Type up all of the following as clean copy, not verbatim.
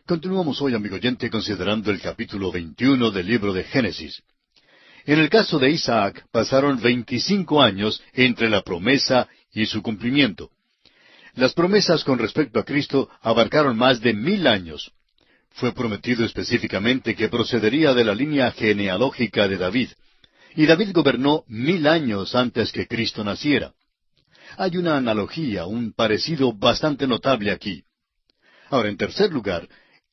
Continuamos hoy, amigo oyente, considerando el capítulo 21 del libro de Génesis. En el caso de Isaac, pasaron 25 años entre la promesa y su cumplimiento. Las promesas con respecto a Cristo abarcaron más de 1000 años. Fue prometido específicamente que procedería de la línea genealógica de David, y David gobernó 1000 años antes que Cristo naciera. Hay una analogía, un parecido bastante notable aquí. Ahora, en tercer lugar,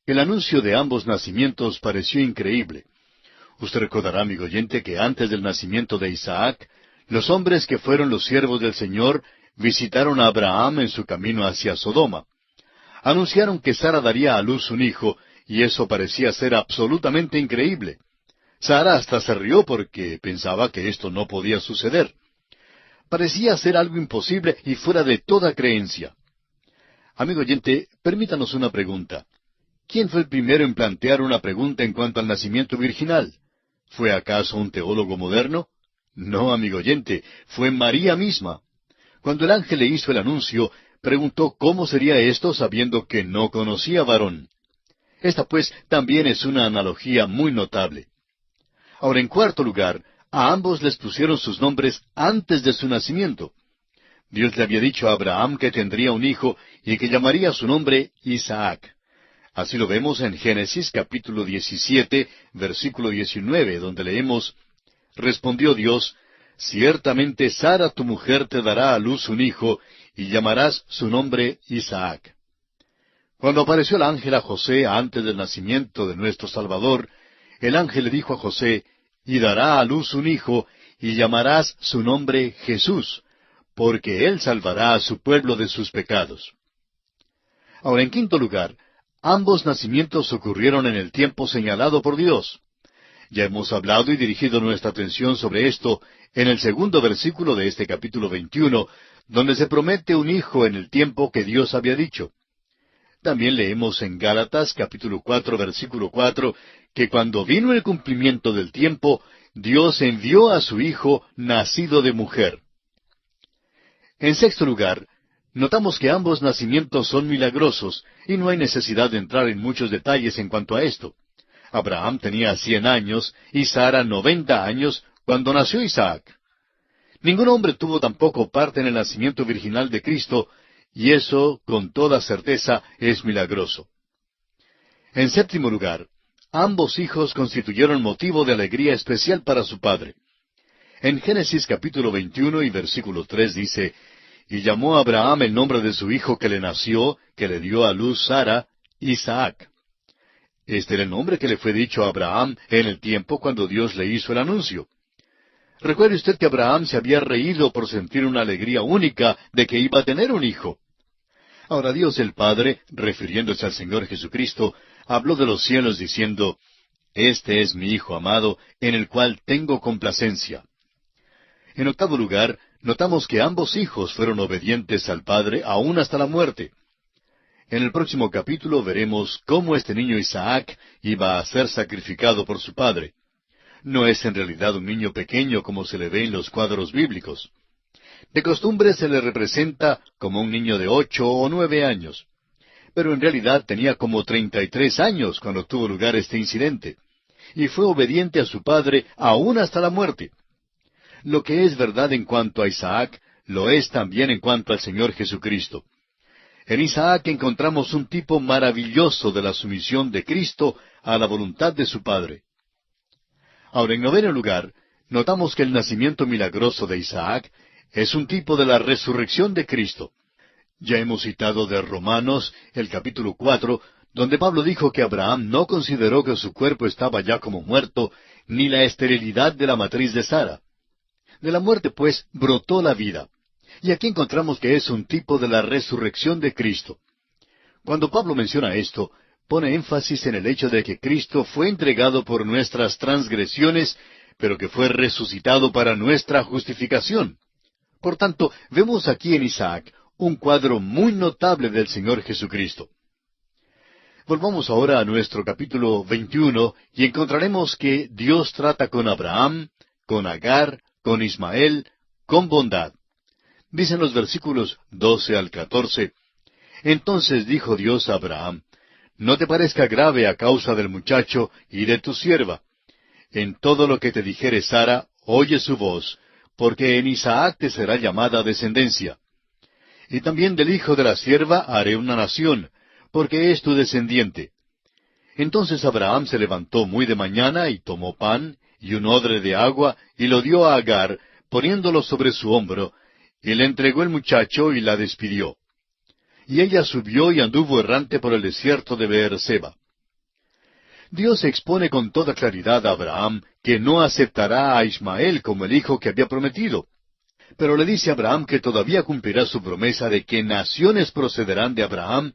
el anuncio de ambos nacimientos pareció increíble. Usted recordará, amigo oyente, que antes del nacimiento de Isaac, los hombres que fueron los siervos del Señor visitaron a Abraham en su camino hacia Sodoma. Anunciaron que Sara daría a luz un hijo, y eso parecía ser absolutamente increíble. Sara hasta se rió porque pensaba que esto no podía suceder. Parecía ser algo imposible y fuera de toda creencia. Amigo oyente, permítanos una pregunta. ¿Quién fue el primero en plantear una pregunta en cuanto al nacimiento virginal? ¿Fue acaso un teólogo moderno? No, amigo oyente, fue María misma. Cuando el ángel le hizo el anuncio, preguntó cómo sería esto sabiendo que no conocía varón. Esta pues también es una analogía muy notable. Ahora, en cuarto lugar, a ambos les pusieron sus nombres antes de su nacimiento. Dios le había dicho a Abraham que tendría un hijo y que llamaría su nombre Isaac. Así lo vemos en Génesis capítulo 17, versículo 19, donde leemos: Respondió Dios: Ciertamente Sara tu mujer te dará a luz un hijo, y llamarás su nombre Isaac. Cuando apareció el ángel a José antes del nacimiento de nuestro Salvador, el ángel le dijo a José: Y dará a luz un hijo, y llamarás su nombre Jesús, porque él salvará a su pueblo de sus pecados. Ahora, en quinto lugar, ambos nacimientos ocurrieron en el tiempo señalado por Dios. Ya hemos hablado y dirigido nuestra atención sobre esto en el segundo versículo de este capítulo 21, donde se promete un hijo en el tiempo que Dios había dicho. También leemos en Gálatas capítulo 4, versículo 4, que cuando vino el cumplimiento del tiempo, Dios envió a su Hijo nacido de mujer. En sexto lugar, notamos que ambos nacimientos son milagrosos, y no hay necesidad de entrar en muchos detalles en cuanto a esto. Abraham tenía 100 años y Sara 90 años cuando nació Isaac. Ningún hombre tuvo tampoco parte en el nacimiento virginal de Cristo, y eso, con toda certeza, es milagroso. En séptimo lugar, ambos hijos constituyeron motivo de alegría especial para su padre. En Génesis capítulo 21 y versículo 3 dice: Y llamó a Abraham el nombre de su hijo que le nació, que le dio a luz Sara, Isaac. Este era el nombre que le fue dicho a Abraham en el tiempo cuando Dios le hizo el anuncio. Recuerde usted que Abraham se había reído por sentir una alegría única de que iba a tener un hijo. Ahora Dios el Padre, refiriéndose al Señor Jesucristo, habló de los cielos diciendo: Este es mi Hijo amado, en el cual tengo complacencia. En octavo lugar, notamos que ambos hijos fueron obedientes al Padre aún hasta la muerte. En el próximo capítulo veremos cómo este niño Isaac iba a ser sacrificado por su padre. No es en realidad un niño pequeño como se le ve en los cuadros bíblicos. De costumbre se le representa como un niño de 8 o 9 años. Pero en realidad tenía como 33 años cuando tuvo lugar este incidente. Y fue obediente a su padre aún hasta la muerte. Lo que es verdad en cuanto a Isaac, lo es también en cuanto al Señor Jesucristo. En Isaac encontramos un tipo maravilloso de la sumisión de Cristo a la voluntad de su Padre. Ahora, en noveno lugar, notamos que el nacimiento milagroso de Isaac es un tipo de la resurrección de Cristo. Ya hemos citado de Romanos, el capítulo 4, donde Pablo dijo que Abraham no consideró que su cuerpo estaba ya como muerto, ni la esterilidad de la matriz de Sara. De la muerte, pues, brotó la vida. Y aquí encontramos que es un tipo de la resurrección de Cristo. Cuando Pablo menciona esto, pone énfasis en el hecho de que Cristo fue entregado por nuestras transgresiones, pero que fue resucitado para nuestra justificación. Por tanto, vemos aquí en Isaac un cuadro muy notable del Señor Jesucristo. Volvamos ahora a nuestro capítulo 21 y encontraremos que Dios trata con Abraham, con Agar, con Ismael, con bondad. Dicen los versículos 12 al 14, Entonces dijo Dios a Abraham: no te parezca grave a causa del muchacho y de tu sierva. En todo lo que te dijere Sara, oye su voz, porque en Isaac te será llamada descendencia. Y también del hijo de la sierva haré una nación, porque es tu descendiente. Entonces Abraham se levantó muy de mañana y tomó pan y un odre de agua y lo dio a Agar, poniéndolo sobre su hombro, y le entregó el muchacho y la despidió. Y ella subió y anduvo errante por el desierto de Beerseba. Dios expone con toda claridad a Abraham que no aceptará a Ismael como el hijo que había prometido. Pero le dice a Abraham que todavía cumplirá su promesa de que naciones procederán de Abraham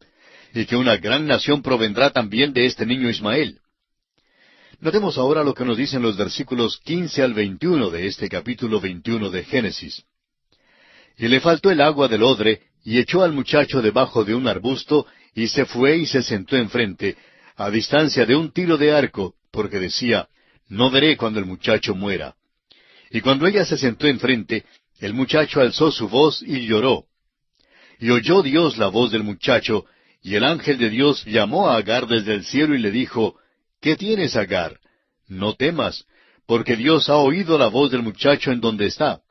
y que una gran nación provendrá también de este niño Ismael. Notemos ahora lo que nos dicen los versículos 15 al 21 de este capítulo 21 de Génesis. Y le faltó el agua del odre, y echó al muchacho debajo de un arbusto, y se fue y se sentó enfrente, a distancia de un tiro de arco, porque decía, no veré cuando el muchacho muera. Y cuando ella se sentó enfrente, el muchacho alzó su voz y lloró. Y oyó Dios la voz del muchacho, y el ángel de Dios llamó a Agar desde el cielo y le dijo, ¿qué tienes, Agar? No temas, porque Dios ha oído la voz del muchacho en donde está.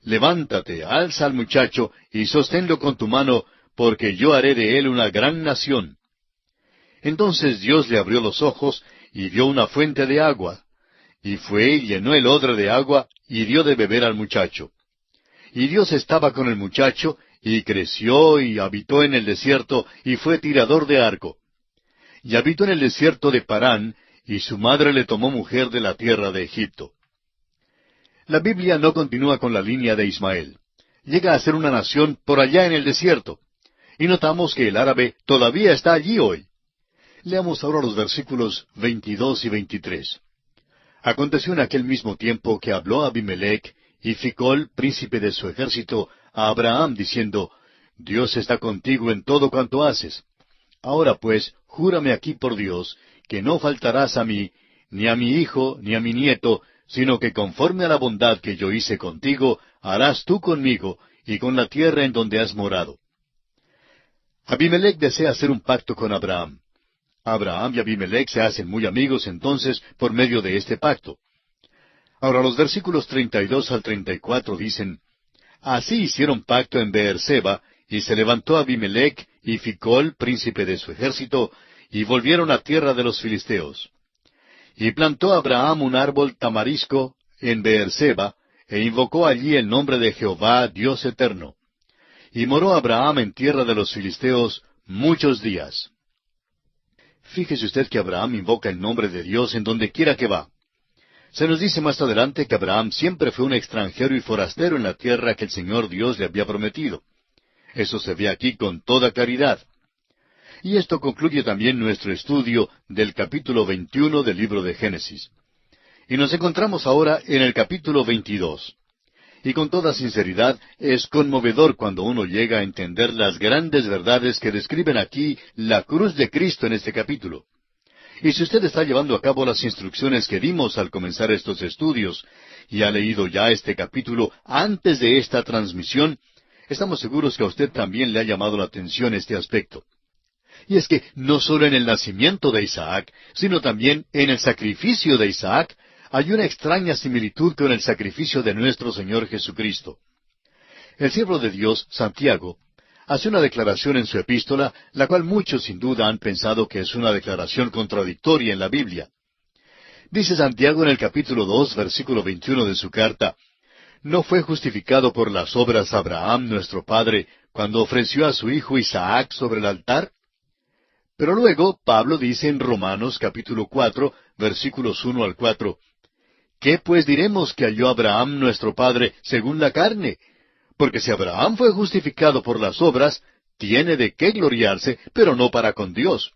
Levántate, alza al muchacho, y sosténlo con tu mano, porque yo haré de él una gran nación. Entonces Dios le abrió los ojos, y vio una fuente de agua. Y fue y llenó el odre de agua, y dio de beber al muchacho. Y Dios estaba con el muchacho, y creció, y habitó en el desierto, y fue tirador de arco. Y habitó en el desierto de Parán, y su madre le tomó mujer de la tierra de Egipto. La Biblia no continúa con la línea de Ismael. Llega a ser una nación por allá en el desierto. Y notamos que el árabe todavía está allí hoy. Leamos ahora los versículos 22 y 23. Aconteció en aquel mismo tiempo que habló Abimelech y Ficol, príncipe de su ejército, a Abraham, diciendo, Dios está contigo en todo cuanto haces. Ahora pues, júrame aquí por Dios, que no faltarás a mí, ni a mi hijo, ni a mi nieto, sino que conforme a la bondad que yo hice contigo, harás tú conmigo, y con la tierra en donde has morado. Abimelech desea hacer un pacto con Abraham. Abraham y Abimelech se hacen muy amigos entonces por medio de este pacto. Ahora los versículos 32 al 34 dicen, Así hicieron pacto en Beerseba, y se levantó Abimelech y Ficol, príncipe de su ejército, y volvieron a tierra de los filisteos. Y plantó Abraham un árbol tamarisco en Beerseba, e invocó allí el nombre de Jehová, Dios eterno. Y moró Abraham en tierra de los filisteos muchos días. Fíjese usted que Abraham invoca el nombre de Dios en donde quiera que va. Se nos dice más adelante que Abraham siempre fue un extranjero y forastero en la tierra que el Señor Dios le había prometido. Eso se ve aquí con toda claridad. Y esto concluye también nuestro estudio del capítulo 21 del libro de Génesis. Y nos encontramos ahora en el capítulo 22. Y con toda sinceridad, es conmovedor cuando uno llega a entender las grandes verdades que describen aquí la cruz de Cristo en este capítulo. Y si usted está llevando a cabo las instrucciones que dimos al comenzar estos estudios, y ha leído ya este capítulo antes de esta transmisión, estamos seguros que a usted también le ha llamado la atención este aspecto. Y es que no solo en el nacimiento de Isaac, sino también en el sacrificio de Isaac, hay una extraña similitud con el sacrificio de nuestro Señor Jesucristo. El siervo de Dios, Santiago, hace una declaración en su epístola, la cual muchos sin duda han pensado que es una declaración contradictoria en la Biblia. Dice Santiago en el capítulo 2, versículo 21 de su carta, ¿No fue justificado por las obras Abraham nuestro padre cuando ofreció a su hijo Isaac sobre el altar? Pero luego Pablo dice en Romanos capítulo 4, versículos 1 al 4, ¿Qué pues diremos que halló Abraham nuestro padre según la carne? Porque si Abraham fue justificado por las obras, tiene de qué gloriarse, pero no para con Dios.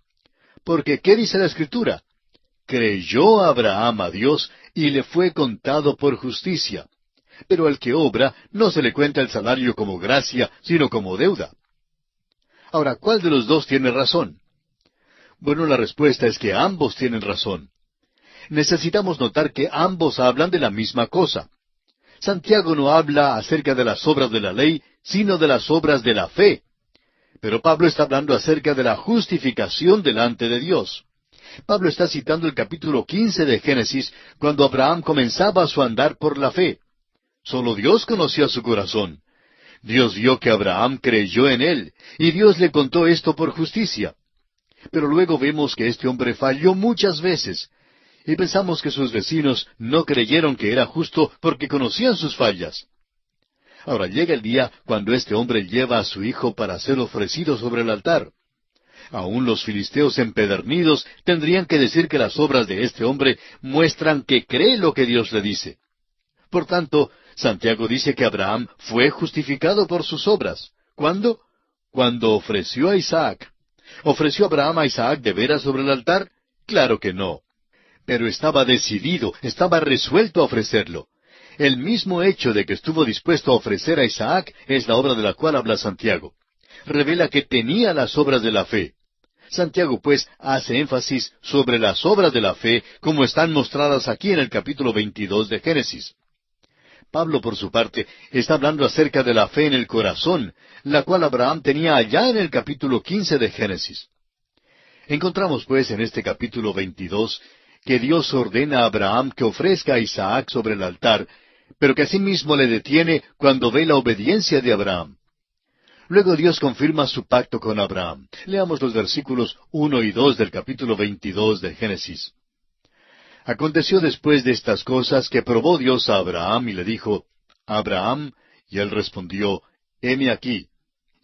Porque, ¿qué dice la Escritura? Creyó Abraham a Dios y le fue contado por justicia. Pero al que obra no se le cuenta el salario como gracia, sino como deuda. Ahora, ¿cuál de los dos tiene razón? Bueno, la respuesta es que ambos tienen razón. Necesitamos notar que ambos hablan de la misma cosa. Santiago no habla acerca de las obras de la ley, sino de las obras de la fe. Pero Pablo está hablando acerca de la justificación delante de Dios. Pablo está citando el capítulo 15 de Génesis, cuando Abraham comenzaba su andar por la fe. Solo Dios conocía su corazón. Dios vio que Abraham creyó en él, y Dios le contó esto por justicia. Pero luego vemos que este hombre falló muchas veces, y pensamos que sus vecinos no creyeron que era justo porque conocían sus fallas. Ahora llega el día cuando este hombre lleva a su hijo para ser ofrecido sobre el altar. Aún los filisteos empedernidos tendrían que decir que las obras de este hombre muestran que cree lo que Dios le dice. Por tanto, Santiago dice que Abraham fue justificado por sus obras. ¿Cuándo? Cuando ofreció a Isaac. ¿Ofreció Abraham a Isaac de veras sobre el altar? Claro que no. Pero estaba decidido, estaba resuelto a ofrecerlo. El mismo hecho de que estuvo dispuesto a ofrecer a Isaac es la obra de la cual habla Santiago. Revela que tenía las obras de la fe. Santiago, pues, hace énfasis sobre las obras de la fe como están mostradas aquí en el capítulo 22 de Génesis. Pablo, por su parte, está hablando acerca de la fe en el corazón, la cual Abraham tenía allá en el capítulo 15 de Génesis. Encontramos, pues, en este capítulo 22, que Dios ordena a Abraham que ofrezca a Isaac sobre el altar, pero que asimismo le detiene cuando ve la obediencia de Abraham. Luego Dios confirma su pacto con Abraham. Leamos los versículos 1 y 2 del capítulo 22 de Génesis. Aconteció después de estas cosas que probó Dios a Abraham y le dijo, Abraham, y él respondió, heme aquí.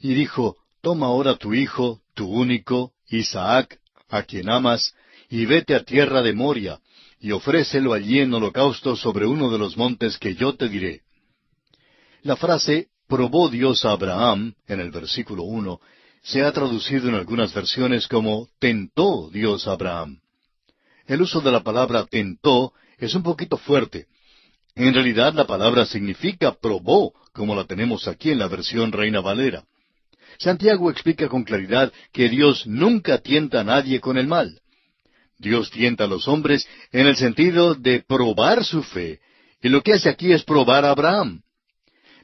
Y dijo, toma ahora tu hijo, tu único, Isaac, a quien amas, y vete a tierra de Moria, y ofrécelo allí en holocausto sobre uno de los montes que yo te diré. La frase probó Dios a Abraham, en el versículo 1, se ha traducido en algunas versiones como tentó Dios a Abraham. El uso de la palabra tentó es un poquito fuerte. En realidad la palabra significa probó, como la tenemos aquí en la versión Reina Valera. Santiago explica con claridad que Dios nunca tienta a nadie con el mal. Dios tienta a los hombres en el sentido de probar su fe, y lo que hace aquí es probar a Abraham.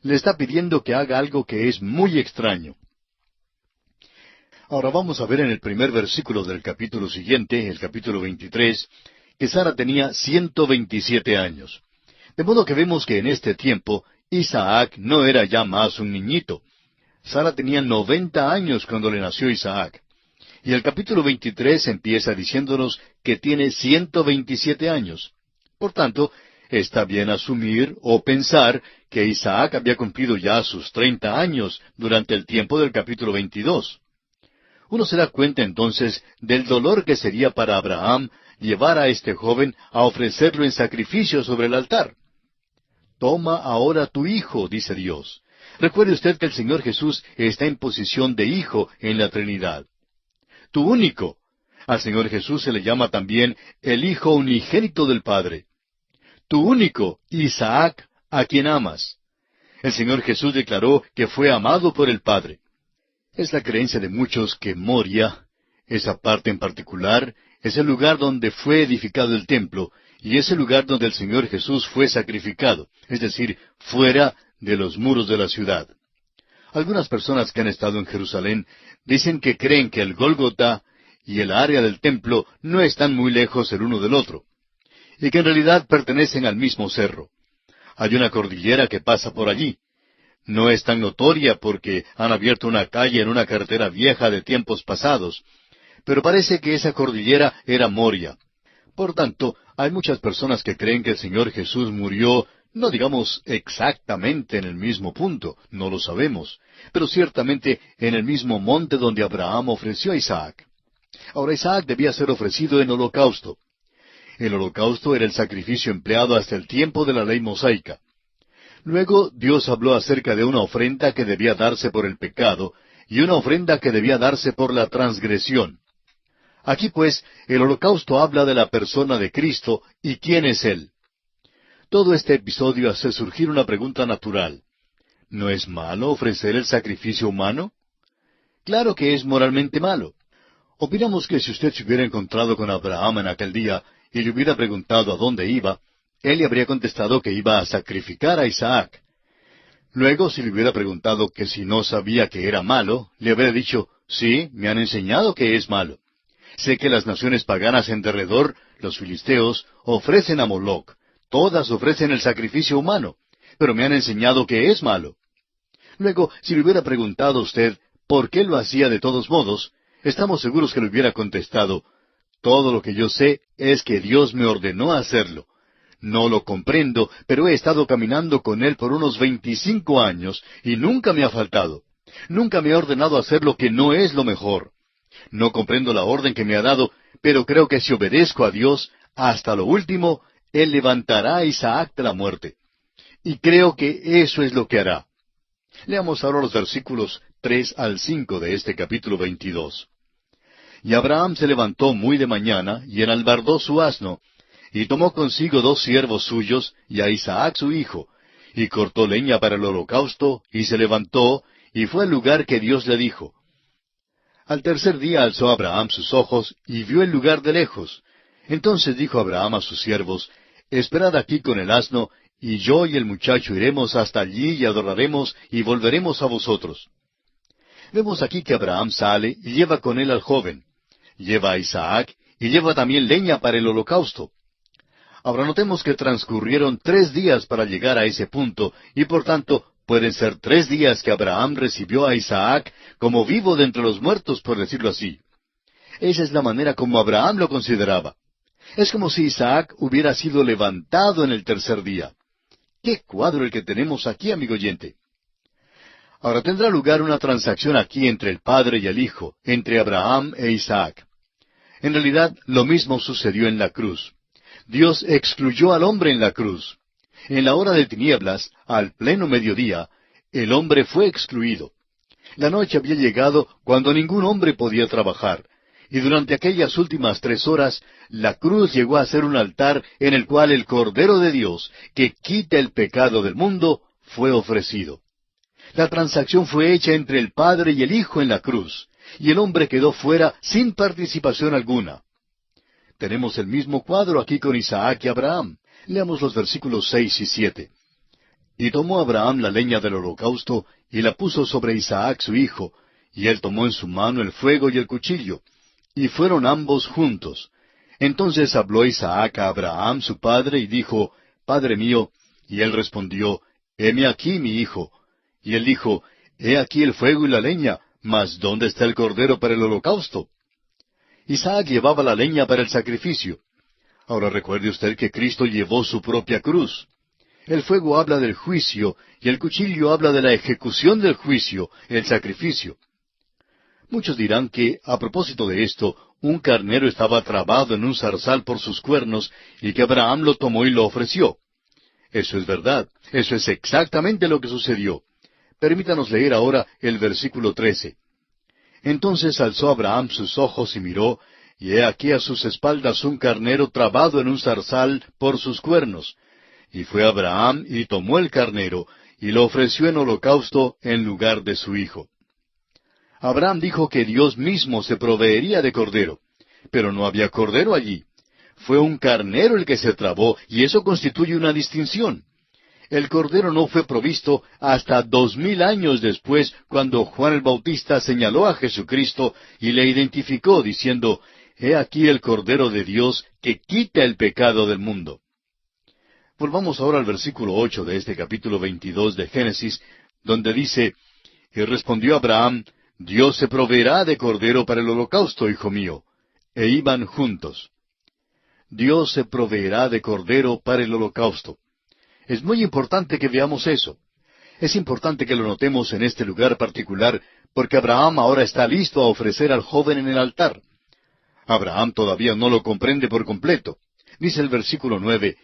Le está pidiendo que haga algo que es muy extraño. Ahora vamos a ver en el primer versículo del capítulo siguiente, el capítulo 23, que Sara tenía 127 años. De modo que vemos que en este tiempo Isaac no era ya más un niñito. Sara tenía 90 años cuando le nació Isaac. Y el capítulo 23 empieza diciéndonos que tiene 127 años. Por tanto, está bien asumir o pensar que Isaac había cumplido ya sus 30 años durante el tiempo del capítulo 22. Uno se da cuenta entonces del dolor que sería para Abraham llevar a este joven a ofrecerlo en sacrificio sobre el altar. Toma ahora tu hijo, dice Dios. Recuerde usted que el Señor Jesús está en posición de hijo en la Trinidad. Tu único. Al Señor Jesús se le llama también el Hijo unigénito del Padre. Tu único, Isaac, a quien amas. El Señor Jesús declaró que fue amado por el Padre. Es la creencia de muchos que Moria, esa parte en particular, es el lugar donde fue edificado el templo, y es el lugar donde el Señor Jesús fue sacrificado, es decir, fuera de los muros de la ciudad. Algunas personas que han estado en Jerusalén dicen que creen que el Gólgota y el área del templo no están muy lejos el uno del otro, y que en realidad pertenecen al mismo cerro. Hay una cordillera que pasa por allí. No es tan notoria porque han abierto una calle en una carretera vieja de tiempos pasados, pero parece que esa cordillera era Moria. Por tanto, hay muchas personas que creen que el Señor Jesús murió, no digamos exactamente en el mismo punto, no lo sabemos, pero ciertamente en el mismo monte donde Abraham ofreció a Isaac. Ahora Isaac debía ser ofrecido en holocausto. El holocausto era el sacrificio empleado hasta el tiempo de la ley mosaica. Luego Dios habló acerca de una ofrenda que debía darse por el pecado y una ofrenda que debía darse por la transgresión. Aquí pues el holocausto habla de la persona de Cristo y quién es Él. Todo este episodio hace surgir una pregunta natural. ¿No es malo ofrecer el sacrificio humano? Claro que es moralmente malo. Opinamos que si usted se hubiera encontrado con Abraham en aquel día y le hubiera preguntado a dónde iba, él le habría contestado que iba a sacrificar a Isaac. Luego, si le hubiera preguntado que si no sabía que era malo, le habría dicho, sí, me han enseñado que es malo. Sé que las naciones paganas en derredor, los filisteos, ofrecen a Moloc. Todas ofrecen el sacrificio humano, pero me han enseñado que es malo. Luego, si le hubiera preguntado a usted por qué lo hacía de todos modos, estamos seguros que le hubiera contestado, todo lo que yo sé es que Dios me ordenó hacerlo. No lo comprendo, pero he estado caminando con Él por unos 25 años y nunca me ha faltado. Nunca me ha ordenado hacer lo que no es lo mejor. No comprendo la orden que me ha dado, pero creo que si obedezco a Dios hasta lo último, Él levantará a Isaac de la muerte. Y creo que eso es lo que hará. Leamos ahora los versículos 3 al 5 de este capítulo 22. Y Abraham se levantó muy de mañana, y enalbardó su asno, y tomó consigo 2 siervos suyos, y a Isaac su hijo, y cortó leña para el holocausto, y se levantó, y fue al lugar que Dios le dijo. Al tercer día alzó Abraham sus ojos, y vio el lugar de lejos. Entonces dijo Abraham a sus siervos, Esperad aquí con el asno, y yo y el muchacho iremos hasta allí y adoraremos, y volveremos a vosotros. Vemos aquí que Abraham sale y lleva con él al joven. Lleva a Isaac, y lleva también leña para el holocausto. Ahora notemos que transcurrieron 3 días para llegar a ese punto, y por tanto pueden ser 3 días que Abraham recibió a Isaac como vivo de entre los muertos, por decirlo así. Esa es la manera como Abraham lo consideraba. Es como si Isaac hubiera sido levantado en el tercer día. ¡Qué cuadro el que tenemos aquí, amigo oyente! Ahora tendrá lugar una transacción aquí entre el Padre y el Hijo, entre Abraham e Isaac. En realidad, lo mismo sucedió en la cruz. Dios excluyó al hombre en la cruz. En la hora de tinieblas, al pleno mediodía, el hombre fue excluido. La noche había llegado cuando ningún hombre podía trabajar, y durante aquellas últimas 3 horas, la cruz llegó a ser un altar en el cual el Cordero de Dios, que quita el pecado del mundo, fue ofrecido. La transacción fue hecha entre el Padre y el Hijo en la cruz, y el hombre quedó fuera sin participación alguna. Tenemos el mismo cuadro aquí con Isaac y Abraham. Leamos los versículos 6 y 7. Y tomó Abraham la leña del holocausto, y la puso sobre Isaac su hijo, y él tomó en su mano el fuego y el cuchillo, y fueron ambos juntos. Entonces habló Isaac a Abraham su padre, y dijo, Padre mío, y él respondió, Heme aquí, mi hijo. Y él dijo, He aquí el fuego y la leña, mas ¿dónde está el cordero para el holocausto? Isaac llevaba la leña para el sacrificio. Ahora recuerde usted que Cristo llevó su propia cruz. El fuego habla del juicio, y el cuchillo habla de la ejecución del juicio, el sacrificio. Muchos dirán que, a propósito de esto, un carnero estaba trabado en un zarzal por sus cuernos, y que Abraham lo tomó y lo ofreció. Eso es verdad, eso es exactamente lo que sucedió. Permítanos leer ahora el versículo 13. Entonces alzó Abraham sus ojos y miró, y he aquí a sus espaldas un carnero trabado en un zarzal por sus cuernos. Y fue Abraham y tomó el carnero, y lo ofreció en holocausto en lugar de su hijo. Abraham dijo que Dios mismo se proveería de cordero, pero no había cordero allí. Fue un carnero el que se trabó, y eso constituye una distinción. El cordero no fue provisto hasta 2000 años después, cuando Juan el Bautista señaló a Jesucristo y le identificó diciendo, He aquí el Cordero de Dios que quita el pecado del mundo. Volvamos ahora al versículo 8 de este capítulo 22 de Génesis, donde dice, Y respondió Abraham, Dios se proveerá de cordero para el holocausto, hijo mío. E iban juntos. Dios se proveerá de cordero para el holocausto. Es muy importante que veamos eso. Es importante que lo notemos en este lugar particular, porque Abraham ahora está listo a ofrecer al joven en el altar. Abraham todavía no lo comprende por completo. Dice el versículo 9,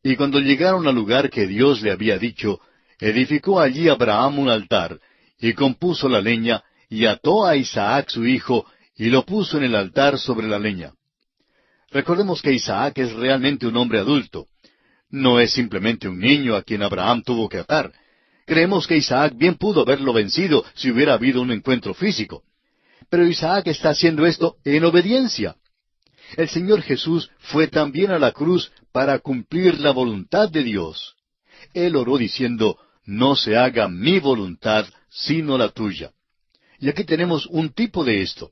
Y cuando llegaron al lugar que Dios le había dicho, edificó allí Abraham un altar, y compuso la leña, y ató a Isaac su hijo, y lo puso en el altar sobre la leña. Recordemos que Isaac es realmente un hombre adulto. No es simplemente un niño a quien Abraham tuvo que atar. Creemos que Isaac bien pudo haberlo vencido si hubiera habido un encuentro físico. Pero Isaac está haciendo esto en obediencia. El Señor Jesús fue también a la cruz para cumplir la voluntad de Dios. Él oró diciendo, no se haga mi voluntad, sino la tuya. Y aquí tenemos un tipo de esto.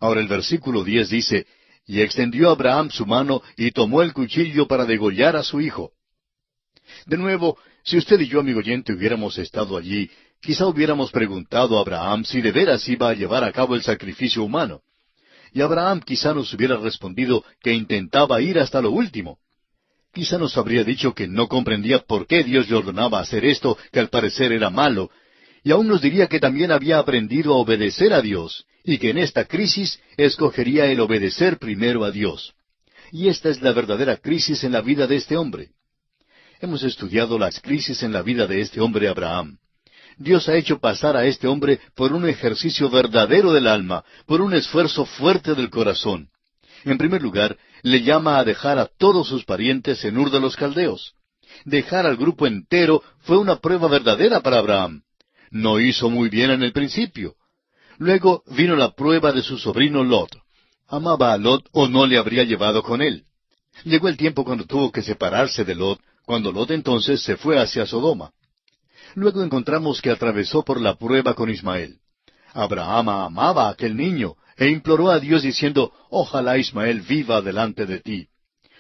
Ahora el versículo 10 dice, y extendió Abraham su mano y tomó el cuchillo para degollar a su hijo. De nuevo, si usted y yo, amigo oyente, hubiéramos estado allí, quizá hubiéramos preguntado a Abraham si de veras iba a llevar a cabo el sacrificio humano. Y Abraham quizá nos hubiera respondido que intentaba ir hasta lo último. Quizá nos habría dicho que no comprendía por qué Dios le ordenaba hacer esto, que al parecer era malo, y aún nos diría que también había aprendido a obedecer a Dios, y que en esta crisis escogería el obedecer primero a Dios. Y esta es la verdadera crisis en la vida de este hombre. Hemos estudiado las crisis en la vida de este hombre Abraham. Dios ha hecho pasar a este hombre por un ejercicio verdadero del alma, por un esfuerzo fuerte del corazón. En primer lugar, le llama a dejar a todos sus parientes en Ur de los Caldeos. Dejar al grupo entero fue una prueba verdadera para Abraham. No hizo muy bien en el principio. Luego vino la prueba de su sobrino Lot. ¿Amaba a Lot o no le habría llevado con él? Llegó el tiempo cuando tuvo que separarse de Lot, cuando Lot entonces se fue hacia Sodoma. Luego encontramos que atravesó por la prueba con Ismael. Abraham amaba a aquel niño e imploró a Dios diciendo, ojalá Ismael viva delante de ti.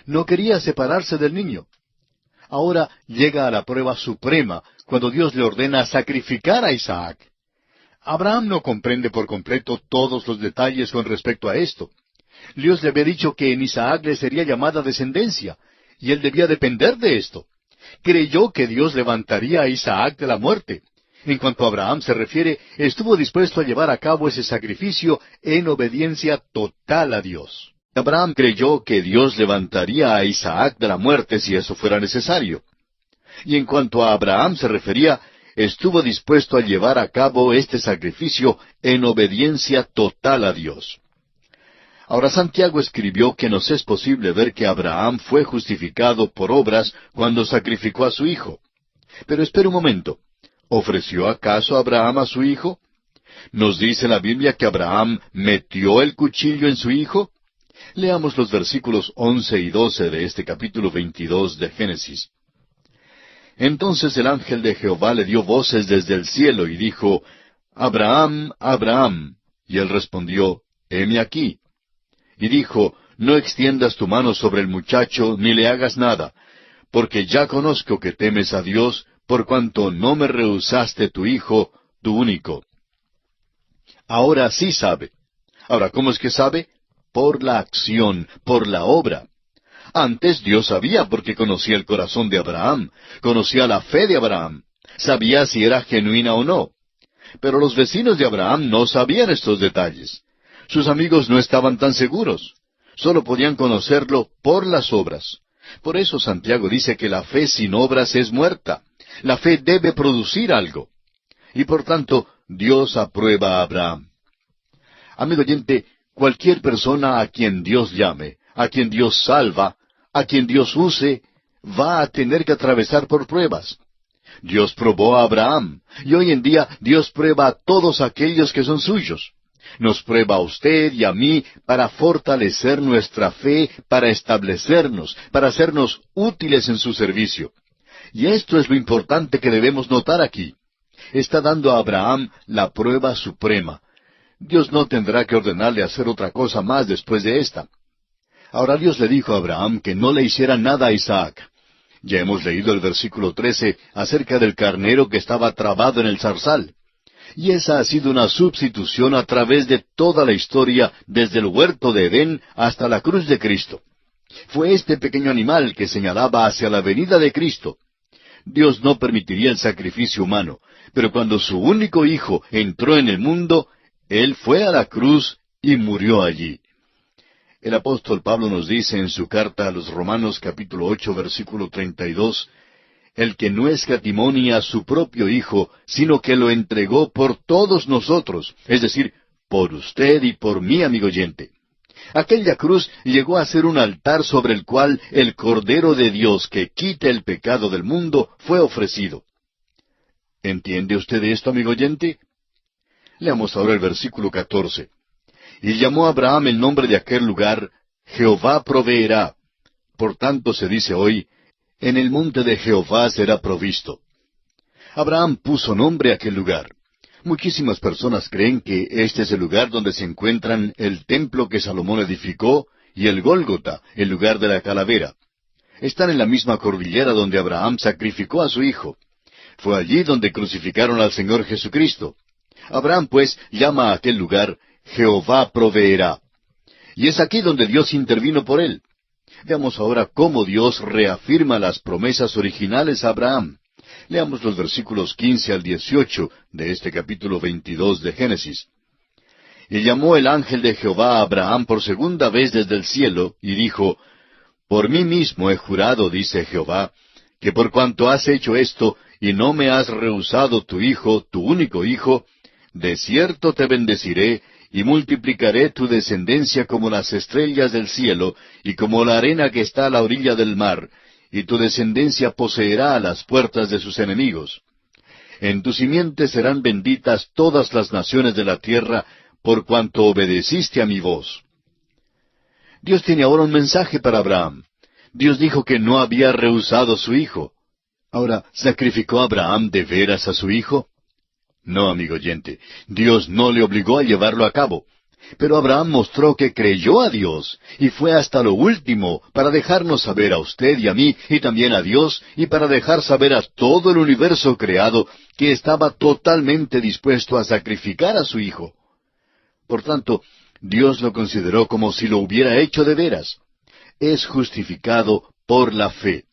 No quería separarse del niño. Ahora llega a la prueba suprema, cuando Dios le ordena sacrificar a Isaac. Abraham no comprende por completo todos los detalles con respecto a esto. Dios le había dicho que en Isaac le sería llamada descendencia, y él debía depender de esto. Creyó que Dios levantaría a Isaac de la muerte. En cuanto a Abraham se refiere, estuvo dispuesto a llevar a cabo ese sacrificio en obediencia total a Dios. Abraham creyó que Dios levantaría a Isaac de la muerte si eso fuera necesario. Y en cuanto a Abraham se refería, estuvo dispuesto a llevar a cabo este sacrificio en obediencia total a Dios. Ahora Santiago escribió que nos es posible ver que Abraham fue justificado por obras cuando sacrificó a su hijo. Pero espere un momento. ¿Ofreció acaso Abraham a su hijo? ¿Nos dice la Biblia que Abraham metió el cuchillo en su hijo? Leamos los versículos 11 y 12 de este capítulo 22 de Génesis. Entonces el ángel de Jehová le dio voces desde el cielo y dijo, Abraham, Abraham. Y él respondió, heme aquí. Y dijo, no extiendas tu mano sobre el muchacho, ni le hagas nada, porque ya conozco que temes a Dios, por cuanto no me rehusaste tu hijo, tu único. Ahora sí sabe. Ahora, ¿cómo es que sabe? Por la acción, por la obra. Antes Dios sabía porque conocía el corazón de Abraham, conocía la fe de Abraham, sabía si era genuina o no. Pero los vecinos de Abraham no sabían estos detalles. Sus amigos no estaban tan seguros. Solo podían conocerlo por las obras. Por eso Santiago dice que la fe sin obras es muerta. La fe debe producir algo. Y por tanto, Dios aprueba a Abraham. Amigo oyente, cualquier persona a quien Dios llame, a quien Dios salva, a quien Dios use, va a tener que atravesar por pruebas. Dios probó a Abraham, y hoy en día Dios prueba a todos aquellos que son suyos. Nos prueba a usted y a mí para fortalecer nuestra fe, para establecernos, para hacernos útiles en su servicio. Y esto es lo importante que debemos notar aquí. Está dando a Abraham la prueba suprema. Dios no tendrá que ordenarle hacer otra cosa más después de esta. Ahora Dios le dijo a Abraham que no le hiciera nada a Isaac. Ya hemos leído el versículo 13 acerca del carnero que estaba trabado en el zarzal. Y esa ha sido una substitución a través de toda la historia, desde el huerto de Edén hasta la cruz de Cristo. Fue este pequeño animal que señalaba hacia la venida de Cristo. Dios no permitiría el sacrificio humano, pero cuando su único hijo entró en el mundo, Él fue a la cruz y murió allí. El apóstol Pablo nos dice en su carta a los Romanos capítulo 8 versículo 32, el que no escatimó ni a su propio Hijo, sino que lo entregó por todos nosotros, es decir, por usted y por mí, amigo oyente. Aquella cruz llegó a ser un altar sobre el cual el Cordero de Dios que quita el pecado del mundo fue ofrecido. ¿Entiende usted esto, amigo oyente? Leamos ahora el versículo 14. Y llamó a Abraham el nombre de aquel lugar, Jehová proveerá. Por tanto se dice hoy, en el monte de Jehová será provisto. Abraham puso nombre a aquel lugar. Muchísimas personas creen que este es el lugar donde se encuentran el templo que Salomón edificó y el Gólgota, el lugar de la calavera. Están en la misma cordillera donde Abraham sacrificó a su hijo. Fue allí donde crucificaron al Señor Jesucristo. Abraham, pues, llama a aquel lugar Jehová proveerá. Y es aquí donde Dios intervino por él. Veamos ahora cómo Dios reafirma las promesas originales a Abraham. Leamos los versículos 15 al 18 de este capítulo 22 de Génesis. Y llamó el ángel de Jehová a Abraham por segunda vez desde el cielo, y dijo, Por mí mismo he jurado, dice Jehová, que por cuanto has hecho esto, y no me has rehusado tu hijo, tu único hijo, de cierto te bendeciré, y multiplicaré tu descendencia como las estrellas del cielo, y como la arena que está a la orilla del mar, y tu descendencia poseerá las puertas de sus enemigos. En tu simiente serán benditas todas las naciones de la tierra, por cuanto obedeciste a mi voz. Dios tiene ahora un mensaje para Abraham. Dios dijo que no había rehusado su hijo. Ahora, ¿sacrificó Abraham de veras a su hijo? No, amigo oyente, Dios no le obligó a llevarlo a cabo. Pero Abraham mostró que creyó a Dios, y fue hasta lo último para dejarnos saber a usted y a mí, y también a Dios, y para dejar saber a todo el universo creado, que estaba totalmente dispuesto a sacrificar a su hijo. Por tanto, Dios lo consideró como si lo hubiera hecho de veras. Es justificado por la fe.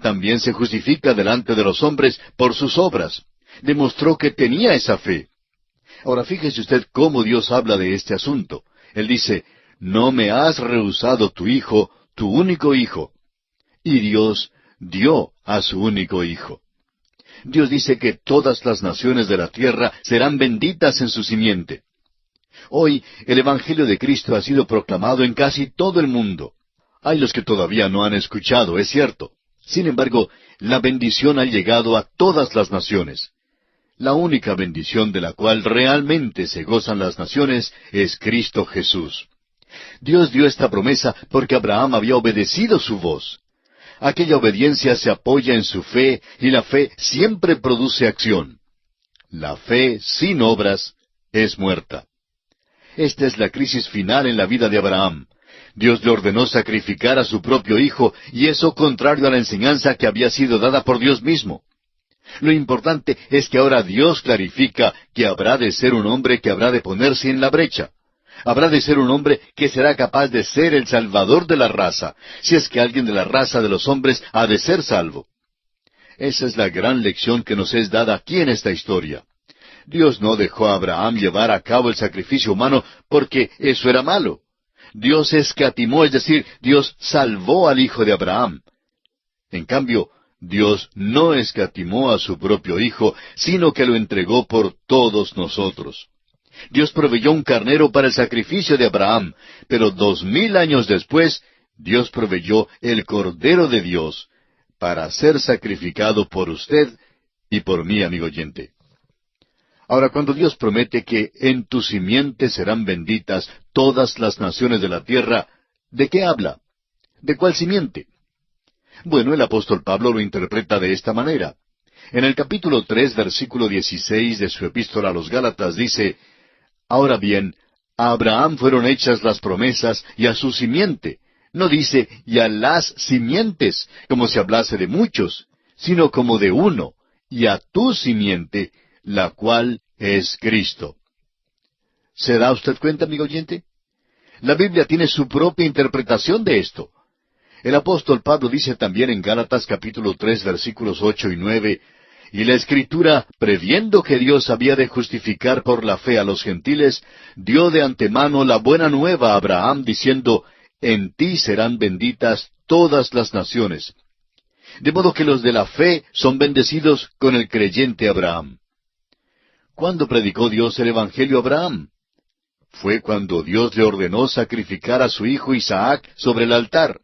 También se justifica delante de los hombres por sus obras. Demostró que tenía esa fe. Ahora fíjese usted cómo Dios habla de este asunto. Él dice, no me has rehusado tu hijo, tu único hijo. Y Dios dio a su único hijo. Dios dice que todas las naciones de la tierra serán benditas en su simiente. Hoy el Evangelio de Cristo ha sido proclamado en casi todo el mundo. Hay los que todavía no han escuchado, es cierto. Sin embargo, la bendición ha llegado a todas las naciones. La única bendición de la cual realmente se gozan las naciones es Cristo Jesús. Dios dio esta promesa porque Abraham había obedecido su voz. Aquella obediencia se apoya en su fe y la fe siempre produce acción. La fe sin obras es muerta. Esta es la crisis final en la vida de Abraham. Dios le ordenó sacrificar a su propio hijo y eso contrario a la enseñanza que había sido dada por Dios mismo. Lo importante es que ahora Dios clarifica que habrá de ser un hombre que habrá de ponerse en la brecha. Habrá de ser un hombre que será capaz de ser el salvador de la raza, si es que alguien de la raza de los hombres ha de ser salvo. Esa es la gran lección que nos es dada aquí en esta historia. Dios no dejó a Abraham llevar a cabo el sacrificio humano porque eso era malo. Dios escatimó, es decir, Dios salvó al hijo de Abraham. En cambio, Dios no escatimó a su propio hijo, sino que lo entregó por todos nosotros. Dios proveyó un carnero para el sacrificio de Abraham, pero 2000 años después, Dios proveyó el Cordero de Dios para ser sacrificado por usted y por mí, amigo oyente. Ahora, cuando Dios promete que en tu simiente serán benditas todas las naciones de la tierra, ¿de qué habla? ¿De cuál simiente? Bueno, el apóstol Pablo lo interpreta de esta manera. En el capítulo 3, versículo 16 de su epístola a los Gálatas dice, Ahora bien, a Abraham fueron hechas las promesas y a su simiente. No dice, y a las simientes, como si hablase de muchos, sino como de uno, y a tu simiente, la cual es Cristo. ¿Se da usted cuenta, amigo oyente? La Biblia tiene su propia interpretación de esto. El apóstol Pablo dice también en Gálatas capítulo 3 versículos 8 y 9, y la Escritura, previendo que Dios había de justificar por la fe a los gentiles, dio de antemano la buena nueva a Abraham, diciendo, en ti serán benditas todas las naciones. De modo que los de la fe son bendecidos con el creyente Abraham. ¿Cuándo predicó Dios el Evangelio a Abraham? Fue cuando Dios le ordenó sacrificar a su hijo Isaac sobre el altar.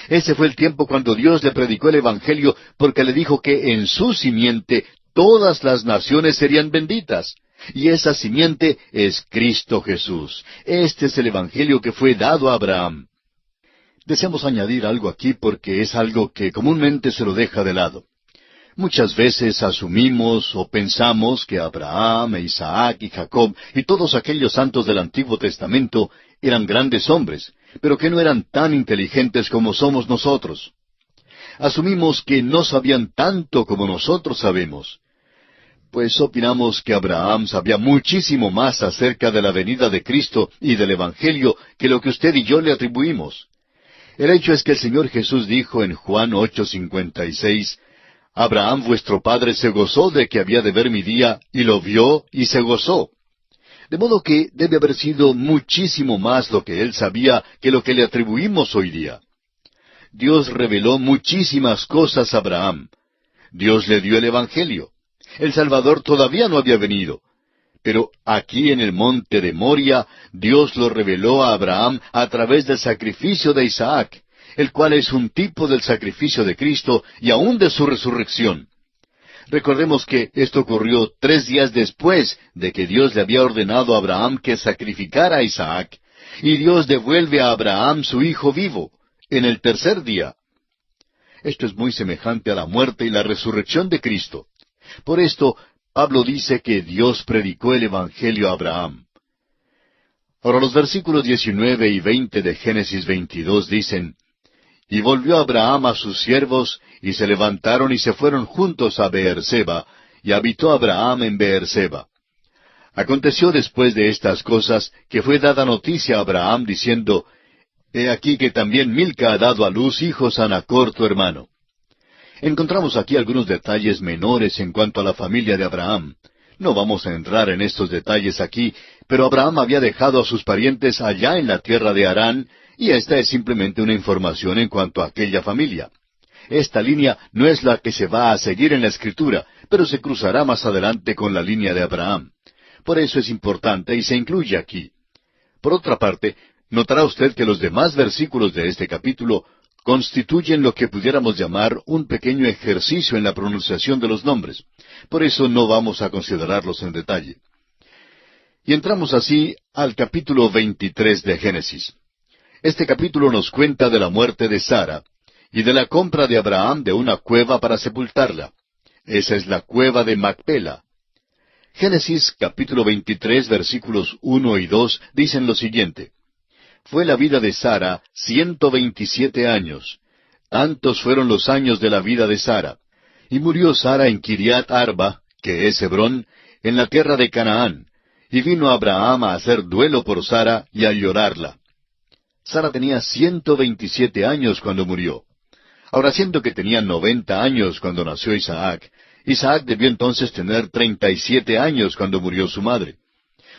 Ese fue el tiempo cuando Dios le predicó el Evangelio, porque le dijo que en su simiente todas las naciones serían benditas. Y esa simiente es Cristo Jesús. Este es el Evangelio que fue dado a Abraham. Deseamos añadir algo aquí porque es algo que comúnmente se lo deja de lado. Muchas veces asumimos o pensamos que Abraham, e Isaac y Jacob y todos aquellos santos del Antiguo Testamento eran grandes hombres, pero que no eran tan inteligentes como somos nosotros. Asumimos que no sabían tanto como nosotros sabemos. Pues opinamos que Abraham sabía muchísimo más acerca de la venida de Cristo y del Evangelio que lo que usted y yo le atribuimos. El hecho es que el Señor Jesús dijo en Juan 8:56, Abraham vuestro padre se gozó de que había de ver mi día, y lo vio y se gozó. De modo que debe haber sido muchísimo más lo que él sabía que lo que le atribuimos hoy día. Dios reveló muchísimas cosas a Abraham. Dios le dio el Evangelio. El Salvador todavía no había venido. Pero aquí en el monte de Moria, Dios lo reveló a Abraham a través del sacrificio de Isaac, el cual es un tipo del sacrificio de Cristo y aún de su resurrección. Recordemos que esto ocurrió 3 días después de que Dios le había ordenado a Abraham que sacrificara a Isaac, y Dios devuelve a Abraham su hijo vivo, en el 3er día. Esto es muy semejante a la muerte y la resurrección de Cristo. Por esto, Pablo dice que Dios predicó el Evangelio a Abraham. Ahora los versículos 19 y 20 de Génesis 22 dicen, Y volvió Abraham a sus siervos, y se levantaron y se fueron juntos a Beerseba, y habitó Abraham en Beerseba. Aconteció después de estas cosas, que fue dada noticia a Abraham, diciendo, He aquí que también Milca ha dado a luz hijos a Nachor tu hermano. Encontramos aquí algunos detalles menores en cuanto a la familia de Abraham. No vamos a entrar en estos detalles aquí, pero Abraham había dejado a sus parientes allá en la tierra de Harán, y esta es simplemente una información en cuanto a aquella familia. Esta línea no es la que se va a seguir en la Escritura, pero se cruzará más adelante con la línea de Abraham. Por eso es importante y se incluye aquí. Por otra parte, notará usted que los demás versículos de este capítulo constituyen lo que pudiéramos llamar un pequeño ejercicio en la pronunciación de los nombres. Por eso no vamos a considerarlos en detalle. Y entramos así al capítulo 23 de Génesis. Este capítulo nos cuenta de la muerte de Sara y de la compra de Abraham de una cueva para sepultarla. Esa es la cueva de Macpela. Génesis capítulo 23 versículos 1 y 2 dicen lo siguiente. Fue la vida de Sara 127 años. Tantos fueron los años de la vida de Sara. Y murió Sara en Kiriat Arba, que es Hebrón, en la tierra de Canaán. Y vino Abraham a hacer duelo por Sara y a llorarla. Sara tenía 127 años cuando murió. Ahora, siendo que tenía 90 años cuando nació Isaac, Isaac debió entonces tener 37 años cuando murió su madre.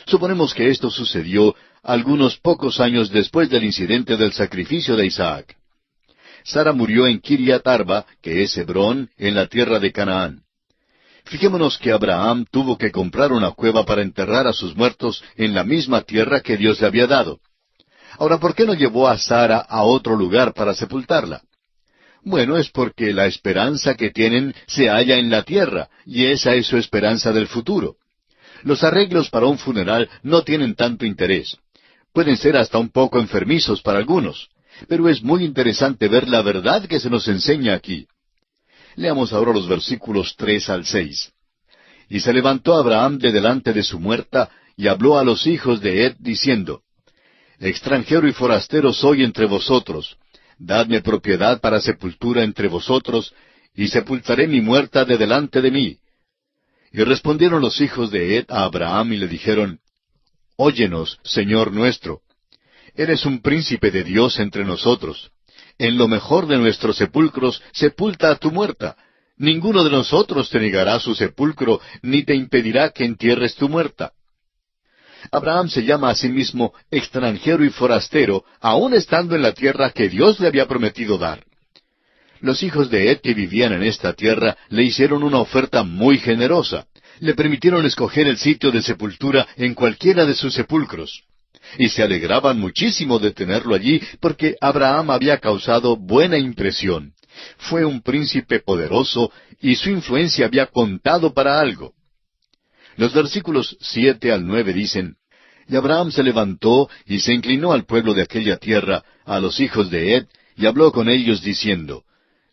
Suponemos que esto sucedió algunos pocos años después del incidente del sacrificio de Isaac. Sara murió en Kiriat Arba, que es Hebrón, en la tierra de Canaán. Fijémonos que Abraham tuvo que comprar una cueva para enterrar a sus muertos en la misma tierra que Dios le había dado. Ahora, ¿por qué no llevó a Sara a otro lugar para sepultarla? Bueno, es porque la esperanza que tienen se halla en la tierra, y esa es su esperanza del futuro. Los arreglos para un funeral no tienen tanto interés. Pueden ser hasta un poco enfermizos para algunos, pero es muy interesante ver la verdad que se nos enseña aquí. Leamos ahora los versículos 3 al 6. Y se levantó Abraham de delante de su muerta, y habló a los hijos de Ed, diciendo, Extranjero y forastero soy entre vosotros, dadme propiedad para sepultura entre vosotros, y sepultaré mi muerta de delante de mí. Y respondieron los hijos de Ed a Abraham y le dijeron, Óyenos, Señor nuestro. Eres un príncipe de Dios entre nosotros. En lo mejor de nuestros sepulcros, sepulta a tu muerta. Ninguno de nosotros te negará su sepulcro, ni te impedirá que entierres tu muerta. Abraham se llama a sí mismo extranjero y forastero, aun estando en la tierra que Dios le había prometido dar. Los hijos de Ed que vivían en esta tierra le hicieron una oferta muy generosa. Le permitieron escoger el sitio de sepultura en cualquiera de sus sepulcros. Y se alegraban muchísimo de tenerlo allí porque Abraham había causado buena impresión. Fue un príncipe poderoso y su influencia había contado para algo. Los versículos 7 al 9 dicen, Y Abraham se levantó y se inclinó al pueblo de aquella tierra, a los hijos de Ed, y habló con ellos diciendo,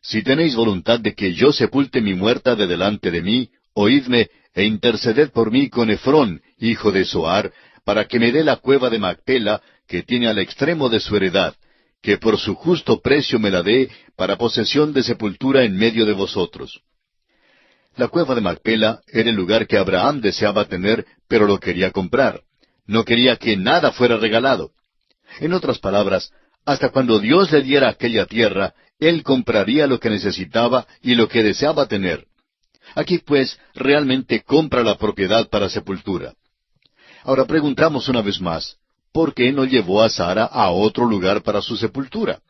si tenéis voluntad de que yo sepulte mi muerta de delante de mí, oídme e interceded por mí con Efrón, hijo de Zohar, para que me dé la cueva de Macpela, que tiene al extremo de su heredad, que por su justo precio me la dé para posesión de sepultura en medio de vosotros. La cueva de Macpela era el lugar que Abraham deseaba tener, pero lo quería comprar. No quería que nada fuera regalado. En otras palabras, hasta cuando Dios le diera aquella tierra, él compraría lo que necesitaba y lo que deseaba tener. Aquí, pues, realmente compra la propiedad para sepultura. Ahora preguntamos una vez más, ¿por qué no llevó a Sara a otro lugar para su sepultura?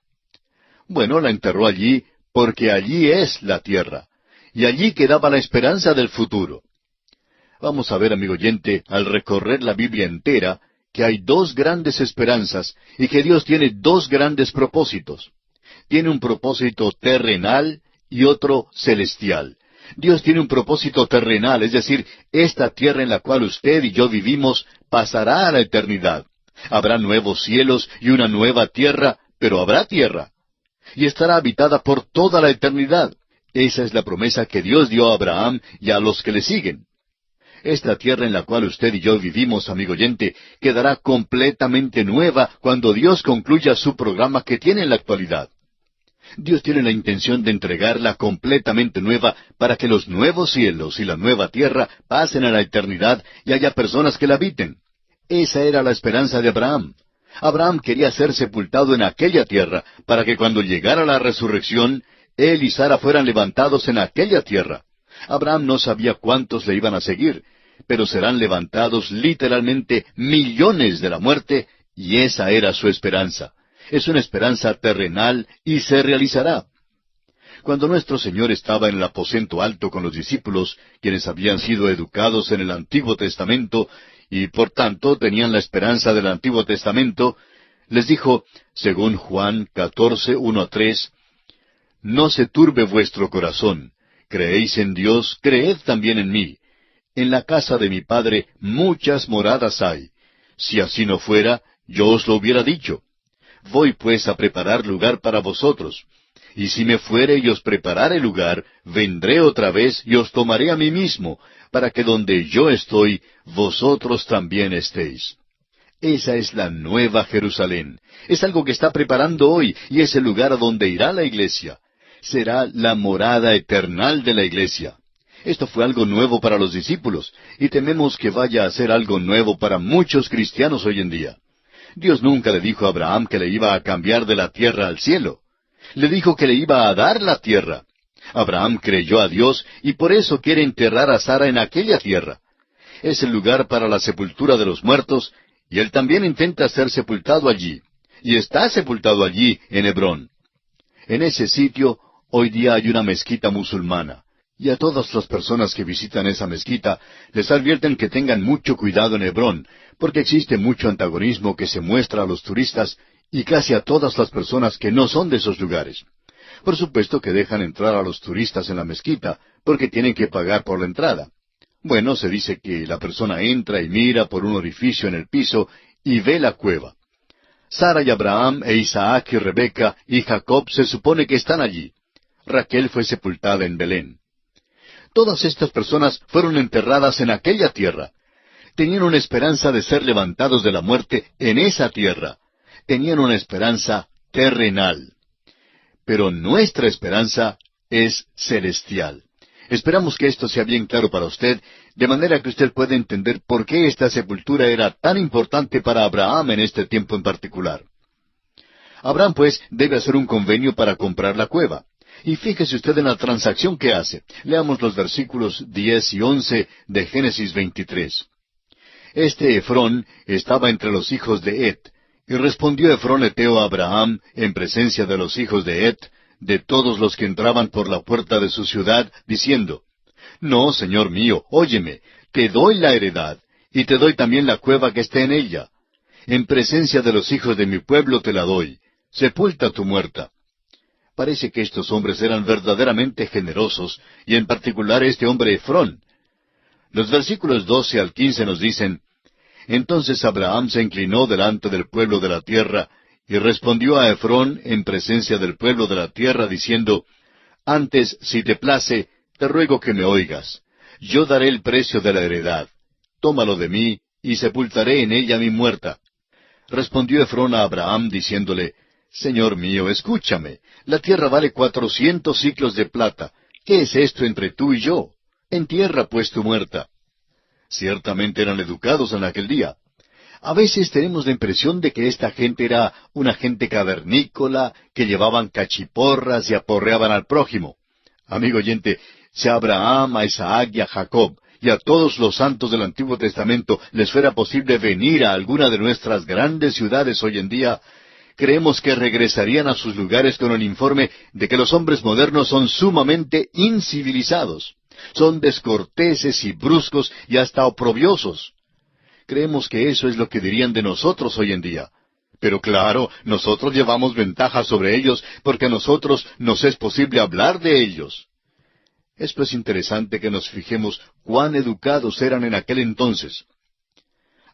Bueno, la enterró allí porque allí es la tierra, y allí quedaba la esperanza del futuro. Vamos a ver, amigo oyente, al recorrer la Biblia entera, que hay dos grandes esperanzas y que Dios tiene dos grandes propósitos. Tiene un propósito terrenal y otro celestial. Dios tiene un propósito terrenal, es decir, esta tierra en la cual usted y yo vivimos pasará a la eternidad. Habrá nuevos cielos y una nueva tierra, pero habrá tierra. Y estará habitada por toda la eternidad. Esa es la promesa que Dios dio a Abraham y a los que le siguen. Esta tierra en la cual usted y yo vivimos, amigo oyente, quedará completamente nueva cuando Dios concluya su programa que tiene en la actualidad. Dios tiene la intención de entregarla completamente nueva para que los nuevos cielos y la nueva tierra pasen a la eternidad y haya personas que la habiten. Esa era la esperanza de Abraham. Abraham quería ser sepultado en aquella tierra para que cuando llegara la resurrección, él y Sara fueran levantados en aquella tierra. Abraham no sabía cuántos le iban a seguir, pero serán levantados literalmente millones de la muerte, y esa era su esperanza. Es una esperanza terrenal y se realizará. Cuando nuestro Señor estaba en el aposento alto con los discípulos, quienes habían sido educados en el Antiguo Testamento y por tanto tenían la esperanza del Antiguo Testamento, les dijo, según Juan 14, 1-3, «No se turbe vuestro corazón. Creéis en Dios, creed también en mí. En la casa de mi Padre muchas moradas hay. Si así no fuera, yo os lo hubiera dicho. Voy pues a preparar lugar para vosotros. Y si me fuere y os preparare lugar, vendré otra vez y os tomaré a mí mismo, para que donde yo estoy, vosotros también estéis». Esa es la nueva Jerusalén. Es algo que está preparando hoy, y es el lugar a donde irá la iglesia. Será la morada eternal de la iglesia. Esto fue algo nuevo para los discípulos, y tememos que vaya a ser algo nuevo para muchos cristianos hoy en día. Dios nunca le dijo a Abraham que le iba a cambiar de la tierra al cielo. Le dijo que le iba a dar la tierra. Abraham creyó a Dios y por eso quiere enterrar a Sara en aquella tierra. Es el lugar para la sepultura de los muertos, y él también intenta ser sepultado allí. Y está sepultado allí, en Hebrón. En ese sitio, hoy día hay una mezquita musulmana. Y a todas las personas que visitan esa mezquita, les advierten que tengan mucho cuidado en Hebrón, porque existe mucho antagonismo que se muestra a los turistas y casi a todas las personas que no son de esos lugares. Por supuesto que dejan entrar a los turistas en la mezquita, porque tienen que pagar por la entrada. Bueno, se dice que la persona entra y mira por un orificio en el piso y ve la cueva. Sara y Abraham e Isaac y Rebeca y Jacob se supone que están allí. Raquel fue sepultada en Belén. Todas estas personas fueron enterradas en aquella tierra. Tenían una esperanza de ser levantados de la muerte en esa tierra. Tenían una esperanza terrenal. Pero nuestra esperanza es celestial. Esperamos que esto sea bien claro para usted, de manera que usted pueda entender por qué esta sepultura era tan importante para Abraham en este tiempo en particular. Abraham, pues, debe hacer un convenio para comprar la cueva. Y fíjese usted en la transacción que hace. Leamos los versículos 10 y 11 de Génesis 23. Este Efrón estaba entre los hijos de Het, y respondió Efrón heteo a Abraham en presencia de los hijos de Het, de todos los que entraban por la puerta de su ciudad, diciendo, «No, señor mío, óyeme, te doy la heredad, y te doy también la cueva que está en ella. En presencia de los hijos de mi pueblo te la doy. Sepulta tu muerta». Parece que estos hombres eran verdaderamente generosos, y en particular este hombre Efrón. Los versículos 12 al 15 nos dicen, «Entonces Abraham se inclinó delante del pueblo de la tierra, y respondió a Efrón en presencia del pueblo de la tierra, diciendo, Antes, si te place, te ruego que me oigas. Yo daré el precio de la heredad. Tómalo de mí, y sepultaré en ella mi muerta. Respondió Efrón a Abraham, diciéndole, Señor mío, escúchame. La tierra vale 400 siclos de plata. ¿Qué es esto entre tú y yo? Entierra pues tu muerta. Ciertamente eran educados en aquel día. A veces tenemos la impresión de que esta gente era una gente cavernícola, que llevaban cachiporras y aporreaban al prójimo. Amigo oyente, si a Abraham, a Isaac y a Jacob, y a todos los santos del Antiguo Testamento les fuera posible venir a alguna de nuestras grandes ciudades hoy en día, creemos que regresarían a sus lugares con el informe de que los hombres modernos son sumamente incivilizados, son descorteses y bruscos y hasta oprobiosos. Creemos que eso es lo que dirían de nosotros hoy en día. Pero claro, nosotros llevamos ventaja sobre ellos porque a nosotros nos es posible hablar de ellos. Es pues interesante que nos fijemos cuán educados eran en aquel entonces.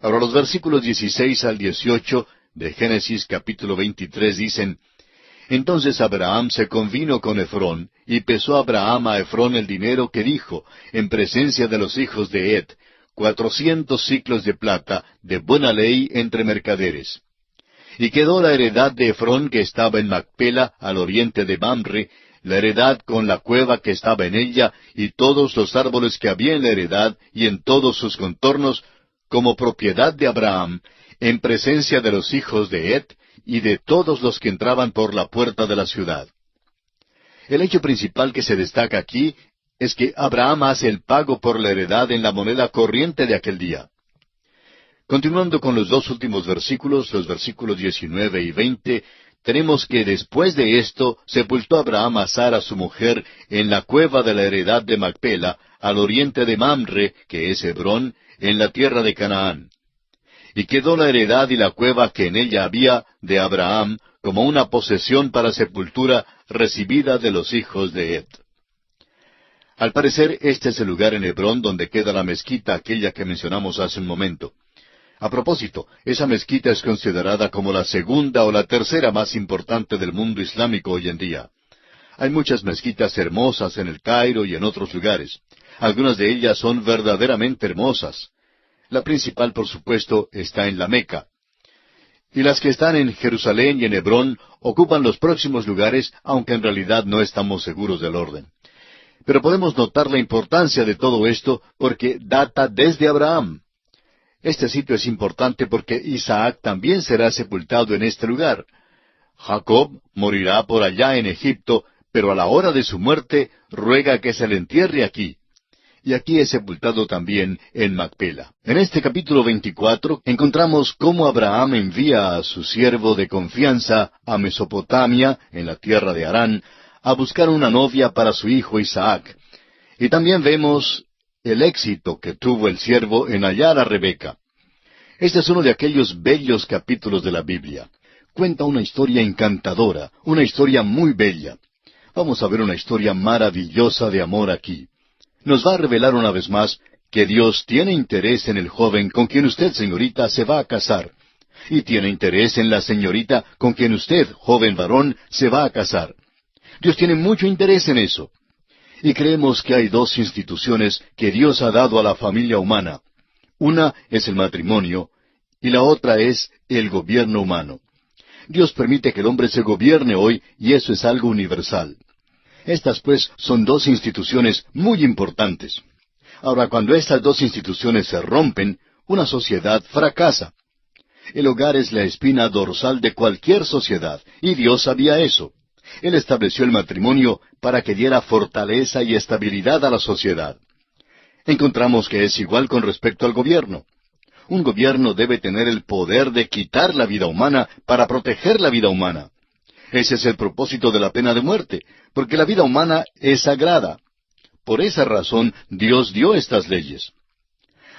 Ahora los versículos 16 al 18 de Génesis capítulo 23 dicen, Entonces Abraham se convino con Efrón, y pesó Abraham a Efrón el dinero que dijo, en presencia de los hijos de Het, 400 siclos de plata, de buena ley entre mercaderes. Y quedó la heredad de Efrón que estaba en Macpela, al oriente de Mamre, la heredad con la cueva que estaba en ella, y todos los árboles que había en la heredad, y en todos sus contornos, como propiedad de Abraham, en presencia de los hijos de Het, y de todos los que entraban por la puerta de la ciudad. El hecho principal que se destaca aquí es que Abraham hace el pago por la heredad en la moneda corriente de aquel día. Continuando con los dos últimos versículos, los versículos 19 y 20, tenemos que después de esto sepultó Abraham a Sara su mujer en la cueva de la heredad de Macpela, al oriente de Mamre, que es Hebrón, en la tierra de Canaán. Y quedó la heredad y la cueva que en ella había de Abraham como una posesión para sepultura recibida de los hijos de Het. Al parecer, este es el lugar en Hebrón donde queda la mezquita aquella que mencionamos hace un momento. A propósito, esa mezquita es considerada como la segunda o la tercera más importante del mundo islámico hoy en día. Hay muchas mezquitas hermosas en el Cairo y en otros lugares. Algunas de ellas son verdaderamente hermosas. La principal, por supuesto, está en la Meca. Y las que están en Jerusalén y en Hebrón ocupan los próximos lugares, aunque en realidad no estamos seguros del orden. Pero podemos notar la importancia de todo esto porque data desde Abraham. Este sitio es importante porque Isaac también será sepultado en este lugar. Jacob morirá por allá en Egipto, pero a la hora de su muerte ruega que se le entierre aquí. Y aquí es sepultado también en Macpela. En este capítulo 24 encontramos cómo Abraham envía a su siervo de confianza a Mesopotamia, en la tierra de Harán, a buscar una novia para su hijo Isaac. Y también vemos el éxito que tuvo el siervo en hallar a Rebeca. Este es uno de aquellos bellos capítulos de la Biblia. Cuenta una historia encantadora, una historia muy bella. Vamos a ver una historia maravillosa de amor aquí. Nos va a revelar una vez más que Dios tiene interés en el joven con quien usted, señorita, se va a casar. Y tiene interés en la señorita con quien usted, joven varón, se va a casar. Dios tiene mucho interés en eso. Y creemos que hay dos instituciones que Dios ha dado a la familia humana. Una es el matrimonio y la otra es el gobierno humano. Dios permite que el hombre se gobierne hoy y eso es algo universal. Estas, pues, son dos instituciones muy importantes. Ahora, cuando estas dos instituciones se rompen, una sociedad fracasa. El hogar es la espina dorsal de cualquier sociedad, y Dios sabía eso. Él estableció el matrimonio para que diera fortaleza y estabilidad a la sociedad. Encontramos que es igual con respecto al gobierno. Un gobierno debe tener el poder de quitar la vida humana para proteger la vida humana. Ese es el propósito de la pena de muerte, porque la vida humana es sagrada. Por esa razón, Dios dio estas leyes.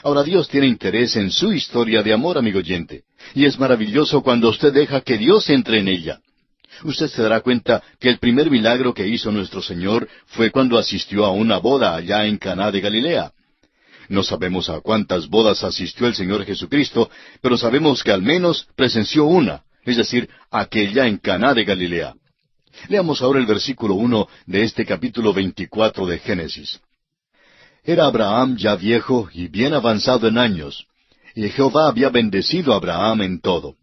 Ahora, Dios tiene interés en su historia de amor, amigo oyente, y es maravilloso cuando usted deja que Dios entre en ella. Usted se dará cuenta que el primer milagro que hizo nuestro Señor fue cuando asistió a una boda allá en Caná de Galilea. No sabemos a cuántas bodas asistió el Señor Jesucristo, pero sabemos que al menos presenció una, es decir, aquella en Caná de Galilea. Leamos ahora el versículo 1 de este capítulo 24 de Génesis. Era Abraham ya viejo y bien avanzado en años, y Jehová había bendecido a Abraham en todo.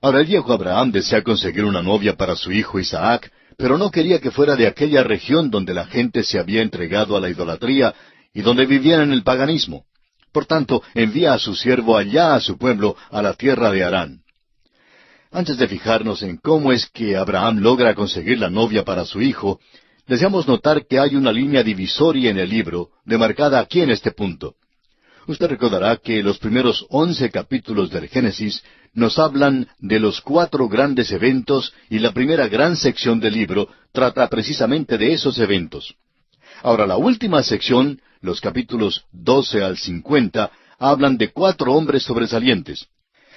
Ahora el viejo Abraham desea conseguir una novia para su hijo Isaac, pero no quería que fuera de aquella región donde la gente se había entregado a la idolatría y donde vivían en el paganismo. Por tanto, envía a su siervo allá a su pueblo, a la tierra de Harán. Antes de fijarnos en cómo es que Abraham logra conseguir la novia para su hijo, deseamos notar que hay una línea divisoria en el libro, demarcada aquí en este punto. Usted recordará que los primeros 11 capítulos del Génesis nos hablan de los 4 grandes eventos y la primera gran sección del libro trata precisamente de esos eventos. Ahora, la última sección, los capítulos 12 al 50, hablan de 4 hombres sobresalientes.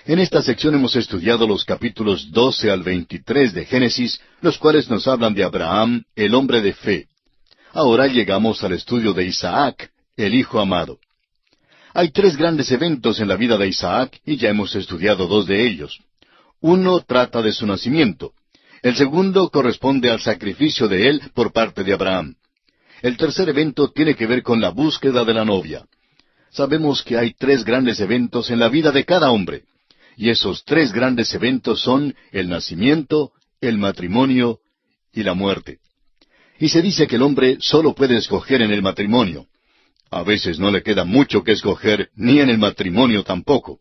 En esta sección hemos estudiado los capítulos 12 al 23 de Génesis, los cuales nos hablan de Abraham, el hombre de fe. Ahora llegamos al estudio de Isaac, el hijo amado. Hay 3 grandes eventos en la vida de Isaac y ya hemos estudiado 2 de ellos. Uno trata de su nacimiento. El segundo corresponde al sacrificio de él por parte de Abraham. El tercer evento tiene que ver con la búsqueda de la novia. Sabemos que hay 3 grandes eventos en la vida de cada hombre. Y esos 3 grandes eventos son el nacimiento, el matrimonio y la muerte. Y se dice que el hombre solo puede escoger en el matrimonio. A veces no le queda mucho que escoger, ni en el matrimonio tampoco.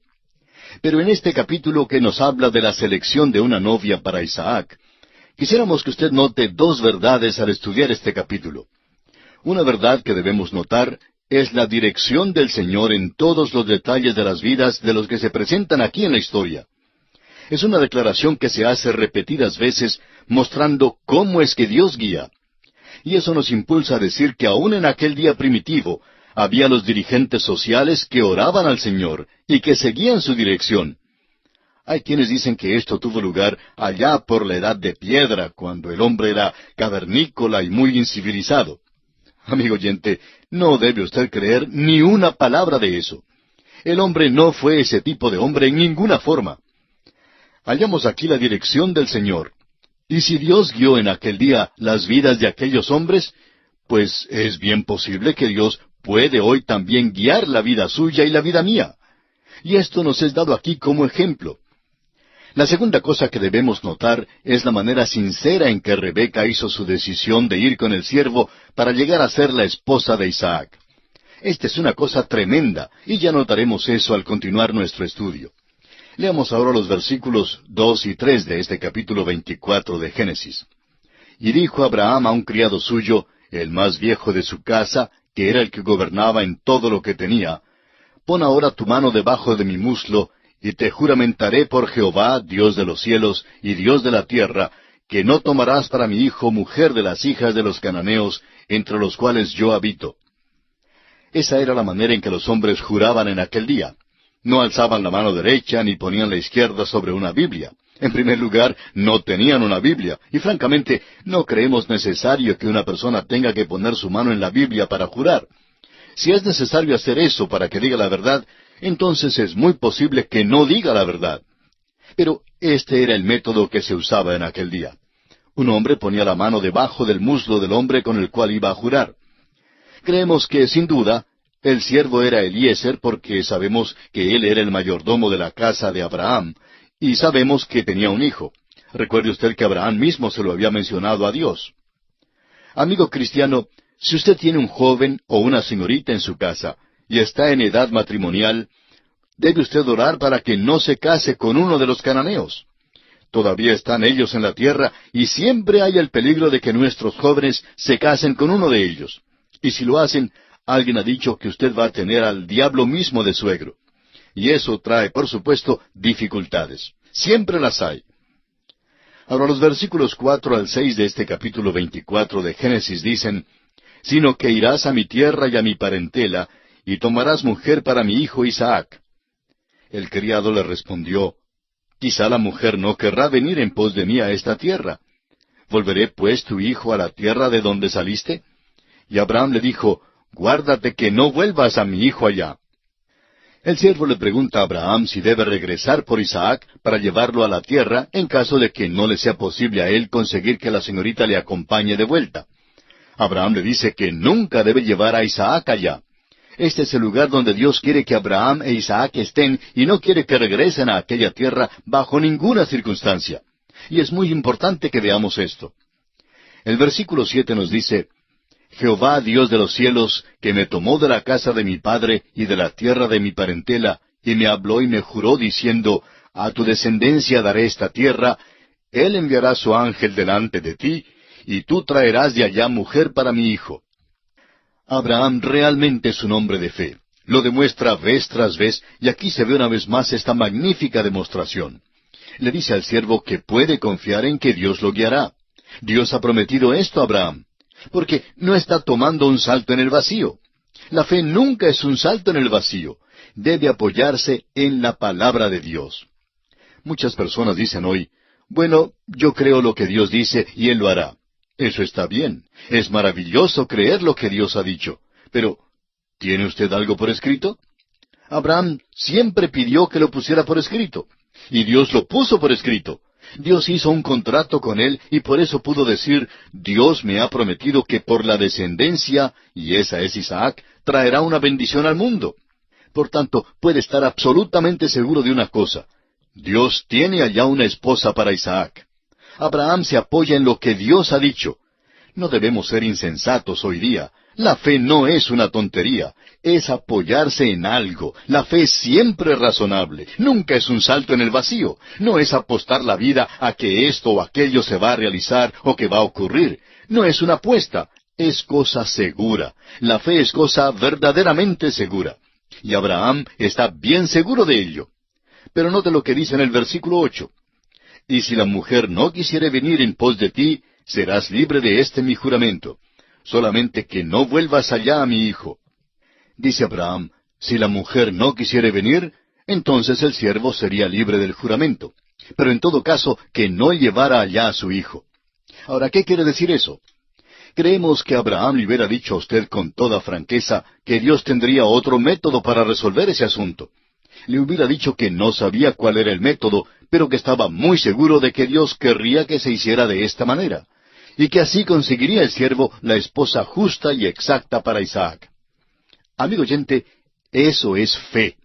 Pero en este capítulo que nos habla de la selección de una novia para Isaac, quisiéramos que usted note 2 verdades al estudiar este capítulo. Una verdad que debemos notar es la dirección del Señor en todos los detalles de las vidas de los que se presentan aquí en la historia. Es una declaración que se hace repetidas veces, mostrando cómo es que Dios guía. Y eso nos impulsa a decir que aún en aquel día primitivo, había los dirigentes sociales que oraban al Señor y que seguían su dirección. Hay quienes dicen que esto tuvo lugar allá por la edad de piedra, cuando el hombre era cavernícola y muy incivilizado. Amigo oyente, no debe usted creer ni una palabra de eso. El hombre no fue ese tipo de hombre en ninguna forma. Hallamos aquí la dirección del Señor. Y si Dios guió en aquel día las vidas de aquellos hombres, pues es bien posible que Dios puede hoy también guiar la vida suya y la vida mía. Y esto nos es dado aquí como ejemplo. La segunda cosa que debemos notar es la manera sincera en que Rebeca hizo su decisión de ir con el siervo para llegar a ser la esposa de Isaac. Esta es una cosa tremenda, y ya notaremos eso al continuar nuestro estudio. Leamos ahora los versículos 2 y 3 de este capítulo 24 de Génesis. Y dijo Abraham a un criado suyo, el más viejo de su casa, que era el que gobernaba en todo lo que tenía, pon ahora tu mano debajo de mi muslo, y te juramentaré por Jehová, Dios de los cielos y Dios de la tierra, que no tomarás para mi hijo mujer de las hijas de los cananeos, entre los cuales yo habito. Esa era la manera en que los hombres juraban en aquel día. No alzaban la mano derecha ni ponían la izquierda sobre una Biblia. En primer lugar, no tenían una Biblia, y francamente no creemos necesario que una persona tenga que poner su mano en la Biblia para jurar. Si es necesario hacer eso para que diga la verdad, entonces es muy posible que no diga la verdad. Pero este era el método que se usaba en aquel día. Un hombre ponía la mano debajo del muslo del hombre con el cual iba a jurar. Creemos que, sin duda, el siervo era Eliezer porque sabemos que él era el mayordomo de la casa de Abraham, y sabemos que tenía un hijo. Recuerde usted que Abraham mismo se lo había mencionado a Dios. Amigo cristiano, si usted tiene un joven o una señorita en su casa y está en edad matrimonial, debe usted orar para que no se case con uno de los cananeos. Todavía están ellos en la tierra y siempre hay el peligro de que nuestros jóvenes se casen con uno de ellos. Y si lo hacen, alguien ha dicho que usted va a tener al diablo mismo de suegro. Y eso trae, por supuesto, dificultades. Siempre las hay. Ahora los versículos 4 al 6 de este capítulo 24 de Génesis dicen, «Sino que irás a mi tierra y a mi parentela, y tomarás mujer para mi hijo Isaac». El criado le respondió, «Quizá la mujer no querrá venir en pos de mí a esta tierra. ¿Volveré pues tu hijo a la tierra de donde saliste?» Y Abraham le dijo, «Guárdate que no vuelvas a mi hijo allá». El siervo le pregunta a Abraham si debe regresar por Isaac para llevarlo a la tierra en caso de que no le sea posible a él conseguir que la señorita le acompañe de vuelta. Abraham le dice que nunca debe llevar a Isaac allá. Este es el lugar donde Dios quiere que Abraham e Isaac estén y no quiere que regresen a aquella tierra bajo ninguna circunstancia. Y es muy importante que veamos esto. El versículo 7 nos dice, Jehová Dios de los cielos, que me tomó de la casa de mi padre y de la tierra de mi parentela, y me habló y me juró diciendo, a tu descendencia daré esta tierra, Él enviará su ángel delante de ti, y tú traerás de allá mujer para mi hijo. Abraham realmente es un hombre de fe. Lo demuestra vez tras vez, y aquí se ve una vez más esta magnífica demostración. Le dice al siervo que puede confiar en que Dios lo guiará. Dios ha prometido esto a Abraham, porque no está tomando un salto en el vacío. La fe nunca es un salto en el vacío. Debe apoyarse en la palabra de Dios. Muchas personas dicen hoy, bueno, yo creo lo que Dios dice y Él lo hará. Eso está bien. Es maravilloso creer lo que Dios ha dicho. Pero, ¿tiene usted algo por escrito? Abraham siempre pidió que lo pusiera por escrito. Y Dios lo puso por escrito. Dios hizo un contrato con él y por eso pudo decir, Dios me ha prometido que por la descendencia, y esa es Isaac, traerá una bendición al mundo. Por tanto, puede estar absolutamente seguro de una cosa. Dios tiene allá una esposa para Isaac. Abraham se apoya en lo que Dios ha dicho. No debemos ser insensatos hoy día. La fe no es una tontería, es apoyarse en algo. La fe es siempre razonable, nunca es un salto en el vacío. No es apostar la vida a que esto o aquello se va a realizar o que va a ocurrir. No es una apuesta, es cosa segura. La fe es cosa verdaderamente segura. Y Abraham está bien seguro de ello. Pero note lo que dice en el versículo 8. Y si la mujer no quisiere venir en pos de ti, serás libre de este mi juramento. Solamente que no vuelvas allá a mi hijo. Dice Abraham, si la mujer no quisiere venir, entonces el siervo sería libre del juramento. Pero en todo caso, que no llevara allá a su hijo. Ahora, ¿qué quiere decir eso? Creemos que Abraham le hubiera dicho a usted con toda franqueza que Dios tendría otro método para resolver ese asunto. Le hubiera dicho que no sabía cuál era el método, pero que estaba muy seguro de que Dios querría que se hiciera de esta manera, y que así conseguiría el siervo la esposa justa y exacta para Isaac. Amigo oyente, eso es fe.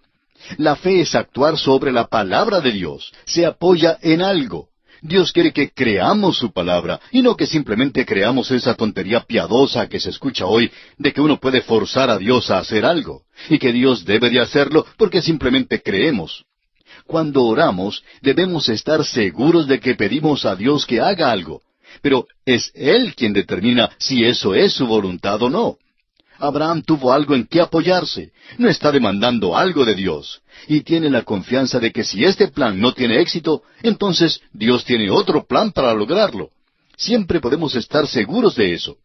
La fe es actuar sobre la palabra de Dios. Se apoya en algo. Dios quiere que creamos su palabra, y no que simplemente creamos esa tontería piadosa que se escucha hoy, de que uno puede forzar a Dios a hacer algo, y que Dios debe de hacerlo porque simplemente creemos. Cuando oramos, debemos estar seguros de que pedimos a Dios que haga algo, pero es Él quien determina si eso es su voluntad o no. Abraham tuvo algo en que apoyarse, no está demandando algo de Dios, y tiene la confianza de que si este plan no tiene éxito, entonces Dios tiene otro plan para lograrlo. Siempre podemos estar seguros de eso.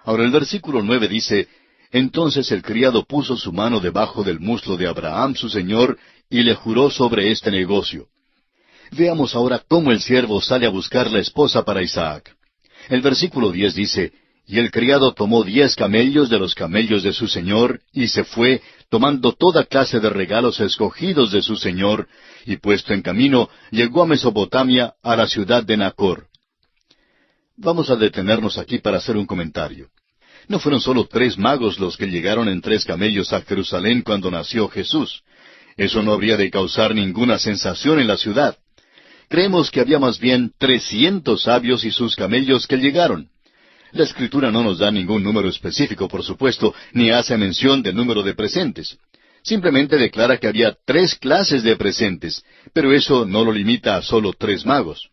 Ahora el versículo 9 dice, entonces el criado puso su mano debajo del muslo de Abraham su señor, y le juró sobre este negocio. Veamos ahora cómo el siervo sale a buscar la esposa para Isaac. El versículo 10 dice, y el criado tomó 10 camellos de los camellos de su señor, y se fue, tomando toda clase de regalos escogidos de su señor, y puesto en camino, llegó a Mesopotamia, a la ciudad de Nacor. Vamos a detenernos aquí para hacer un comentario. No fueron solo 3 magos los que llegaron en 3 camellos a Jerusalén cuando nació Jesús. Eso no habría de causar ninguna sensación en la ciudad. Creemos que había más bien 300 sabios y sus camellos que llegaron. La Escritura no nos da ningún número específico, por supuesto, ni hace mención del número de presentes. Simplemente declara que había 3 clases de presentes, pero eso no lo limita a solo 3 magos.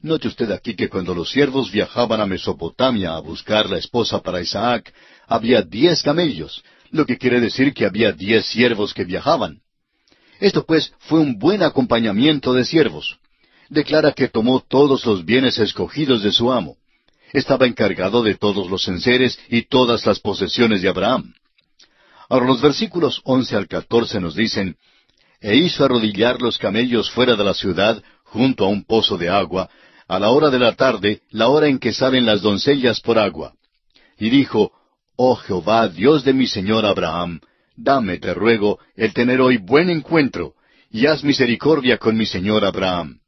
Note usted aquí que cuando los siervos viajaban a Mesopotamia a buscar la esposa para Isaac, había 10 camellos, lo que quiere decir que había 10 siervos que viajaban. Esto pues fue un buen acompañamiento de siervos. Declara que tomó todos los bienes escogidos de su amo. Estaba encargado de todos los enseres y todas las posesiones de Abraham. Ahora los versículos 11 al 14 nos dicen, e hizo arrodillar los camellos fuera de la ciudad, junto a un pozo de agua, a la hora de la tarde, la hora en que salen las doncellas por agua. Y dijo, oh Jehová, Dios de mi señor Abraham, Dame, te ruego, el tener hoy buen encuentro, y haz misericordia con mi señor Abraham.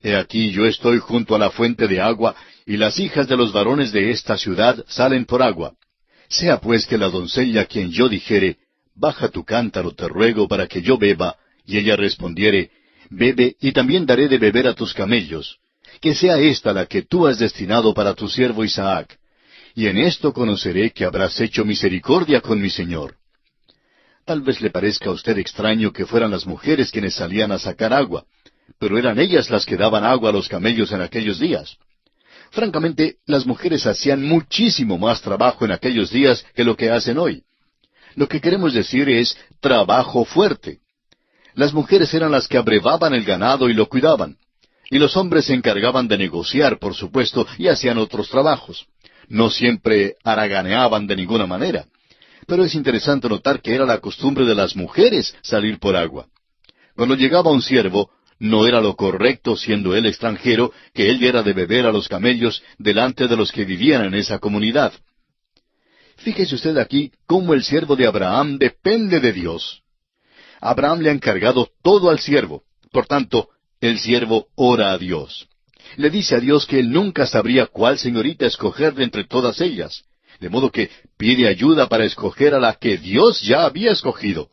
He aquí yo estoy junto a la fuente de agua, y las hijas de los varones de esta ciudad salen por agua. Sea pues que la doncella a quien yo dijere, baja tu cántaro, te ruego, para que yo beba, y ella respondiere, bebe, y también daré de beber a tus camellos, que sea esta la que tú has destinado para tu siervo Isaac. Y en esto conoceré que habrás hecho misericordia con mi señor. Tal vez le parezca a usted extraño que fueran las mujeres quienes salían a sacar agua, pero eran ellas las que daban agua a los camellos en aquellos días. Francamente, las mujeres hacían muchísimo más trabajo en aquellos días que lo que hacen hoy. Lo que queremos decir es trabajo fuerte. Las mujeres eran las que abrevaban el ganado y lo cuidaban. Y los hombres se encargaban de negociar, por supuesto, y hacían otros trabajos. No siempre haraganeaban de ninguna manera. Pero es interesante notar que era la costumbre de las mujeres salir por agua. Cuando llegaba un siervo, no era lo correcto, siendo él extranjero, que él diera de beber a los camellos delante de los que vivían en esa comunidad. Fíjese usted aquí cómo el siervo de Abraham depende de Dios. Abraham le ha encargado todo al siervo. Por tanto, el siervo ora a Dios. Le dice a Dios que él nunca sabría cuál señorita escoger de entre todas ellas. De modo que pide ayuda para escoger a la que Dios ya había escogido.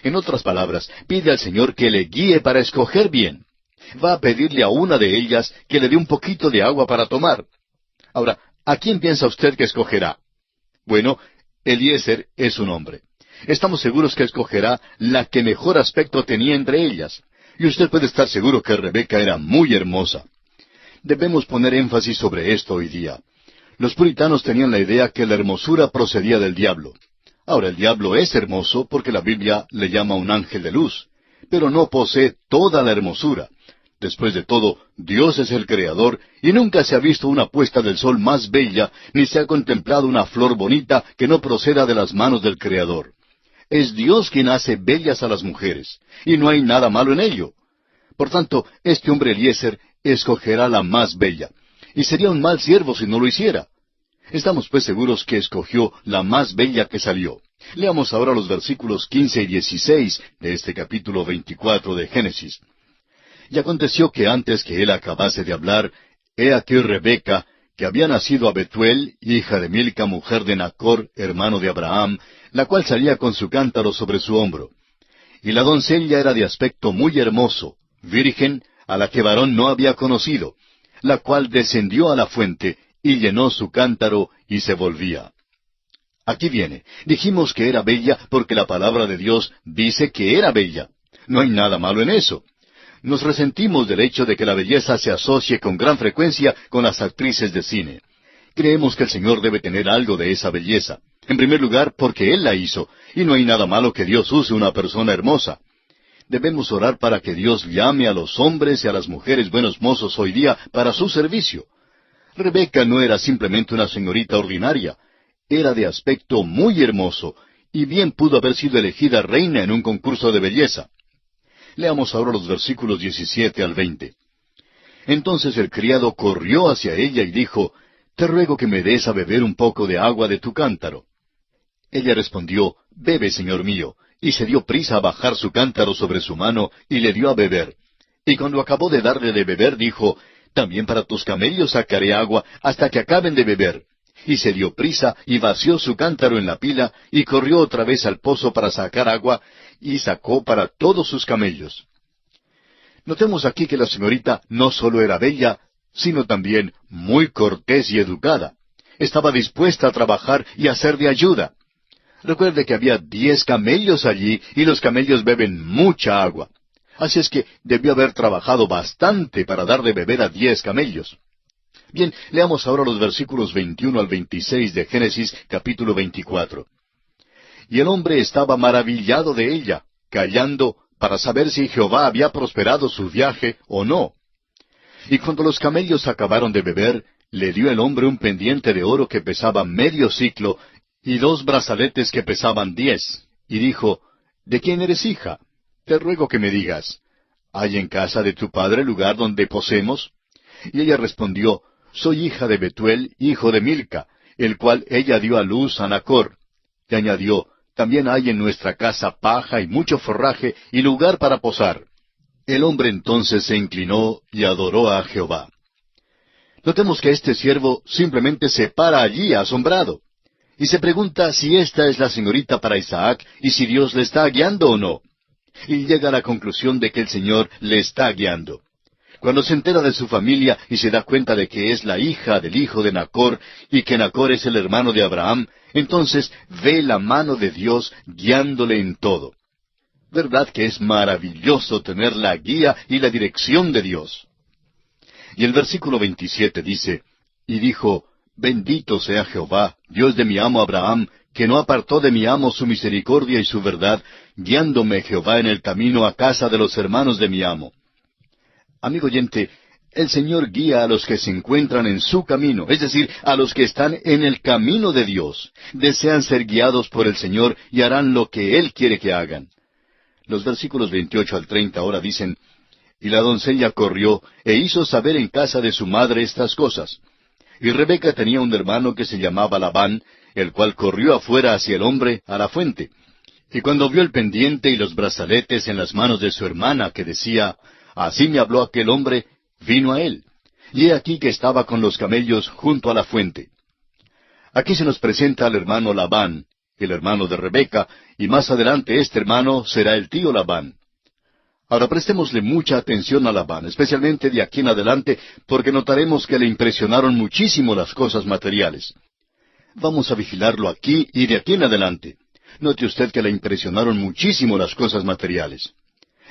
En otras palabras, pide al Señor que le guíe para escoger bien. Va a pedirle a una de ellas que le dé un poquito de agua para tomar. Ahora, ¿a quién piensa usted que escogerá? Bueno, Eliezer es un hombre. Estamos seguros que escogerá la que mejor aspecto tenía entre ellas. Y usted puede estar seguro que Rebeca era muy hermosa. Debemos poner énfasis sobre esto hoy día. Los puritanos tenían la idea que la hermosura procedía del diablo. Ahora, el diablo es hermoso porque la Biblia le llama un ángel de luz, pero no posee toda la hermosura. Después de todo, Dios es el Creador y nunca se ha visto una puesta del sol más bella, ni se ha contemplado una flor bonita que no proceda de las manos del Creador. Es Dios quien hace bellas a las mujeres, y no hay nada malo en ello. Por tanto, este hombre Eliezer escogerá la más bella, y sería un mal siervo si no lo hiciera. Estamos pues seguros que escogió la más bella que salió. Leamos ahora los versículos 15 y 16 de este capítulo 24 de Génesis. Y aconteció que antes que él acabase de hablar, he aquí Rebeca, que había nacido a Betuel, hija de Milca, mujer de Nachor, hermano de Abraham, la cual salía con su cántaro sobre su hombro. Y la doncella era de aspecto muy hermoso, virgen, a la que varón no había conocido, la cual descendió a la fuente, y llenó su cántaro, y se volvía. Aquí viene. Dijimos que era bella porque la palabra de Dios dice que era bella. No hay nada malo en eso. Nos resentimos del hecho de que la belleza se asocie con gran frecuencia con las actrices de cine. Creemos que el Señor debe tener algo de esa belleza. En primer lugar, porque Él la hizo, y no hay nada malo que Dios use una persona hermosa. Debemos orar para que Dios llame a los hombres y a las mujeres buenos mozos hoy día para su servicio. Rebeca no era simplemente una señorita ordinaria, era de aspecto muy hermoso, y bien pudo haber sido elegida reina en un concurso de belleza. Leamos ahora los versículos 17 al 20. Entonces el criado corrió hacia ella y dijo, «Te ruego que me des a beber un poco de agua de tu cántaro». Ella respondió, «Bebe, señor mío», y se dio prisa a bajar su cántaro sobre su mano, y le dio a beber. Y cuando acabó de darle de beber, dijo, «También para tus camellos sacaré agua hasta que acaben de beber». Y se dio prisa, y vació su cántaro en la pila, y corrió otra vez al pozo para sacar agua, y sacó para todos sus camellos. Notemos aquí que la señorita no solo era bella, sino también muy cortés y educada. Estaba dispuesta a trabajar y a ser de ayuda. Recuerde que había 10 camellos allí, y los camellos beben mucha agua. Así es que debió haber trabajado bastante para dar de beber a 10 camellos. Bien, leamos ahora los versículos 21 al 26 de Génesis capítulo 24. Y el hombre estaba maravillado de ella, callando para saber si Jehová había prosperado su viaje o no. Y cuando los camellos acabaron de beber, le dio el hombre un pendiente de oro que pesaba medio siclo, y 2 brazaletes que pesaban 10. Y dijo, ¿de quién eres hija? Te ruego que me digas, ¿hay en casa de tu padre lugar donde posemos? Y ella respondió, soy hija de Betuel, hijo de Milca, el cual ella dio a luz a Nachor. Y añadió, También hay en nuestra casa paja y mucho forraje y lugar para posar. El hombre entonces se inclinó y adoró a Jehová. Notemos que este siervo simplemente se para allí asombrado, y se pregunta si esta es la señorita para Isaac y si Dios le está guiando o no. Y llega a la conclusión de que el Señor le está guiando. Cuando se entera de su familia y se da cuenta de que es la hija del hijo de Nachor y que Nachor es el hermano de Abraham, entonces ve la mano de Dios guiándole en todo. ¿Verdad que es maravilloso tener la guía y la dirección de Dios? Y el versículo 27 dice, y dijo, Bendito sea Jehová, Dios de mi amo Abraham, que no apartó de mi amo su misericordia y su verdad, guiándome Jehová en el camino a casa de los hermanos de mi amo. Amigo oyente, el Señor guía a los que se encuentran en su camino, es decir, a los que están en el camino de Dios. Desean ser guiados por el Señor y harán lo que Él quiere que hagan. Los versículos 28 al 30 ahora dicen, Y la doncella corrió e hizo saber en casa de su madre estas cosas. Y Rebeca tenía un hermano que se llamaba Labán, el cual corrió afuera hacia el hombre a la fuente. Y cuando vio el pendiente y los brazaletes en las manos de su hermana, que decía, Así me habló aquel hombre, vino a él. Y he aquí que estaba con los camellos junto a la fuente. Aquí se nos presenta al hermano Labán, el hermano de Rebeca, y más adelante este hermano será el tío Labán. Ahora prestémosle mucha atención a Labán, especialmente de aquí en adelante, porque notaremos que le impresionaron muchísimo las cosas materiales. Vamos a vigilarlo aquí y de aquí en adelante. Note usted que le impresionaron muchísimo las cosas materiales.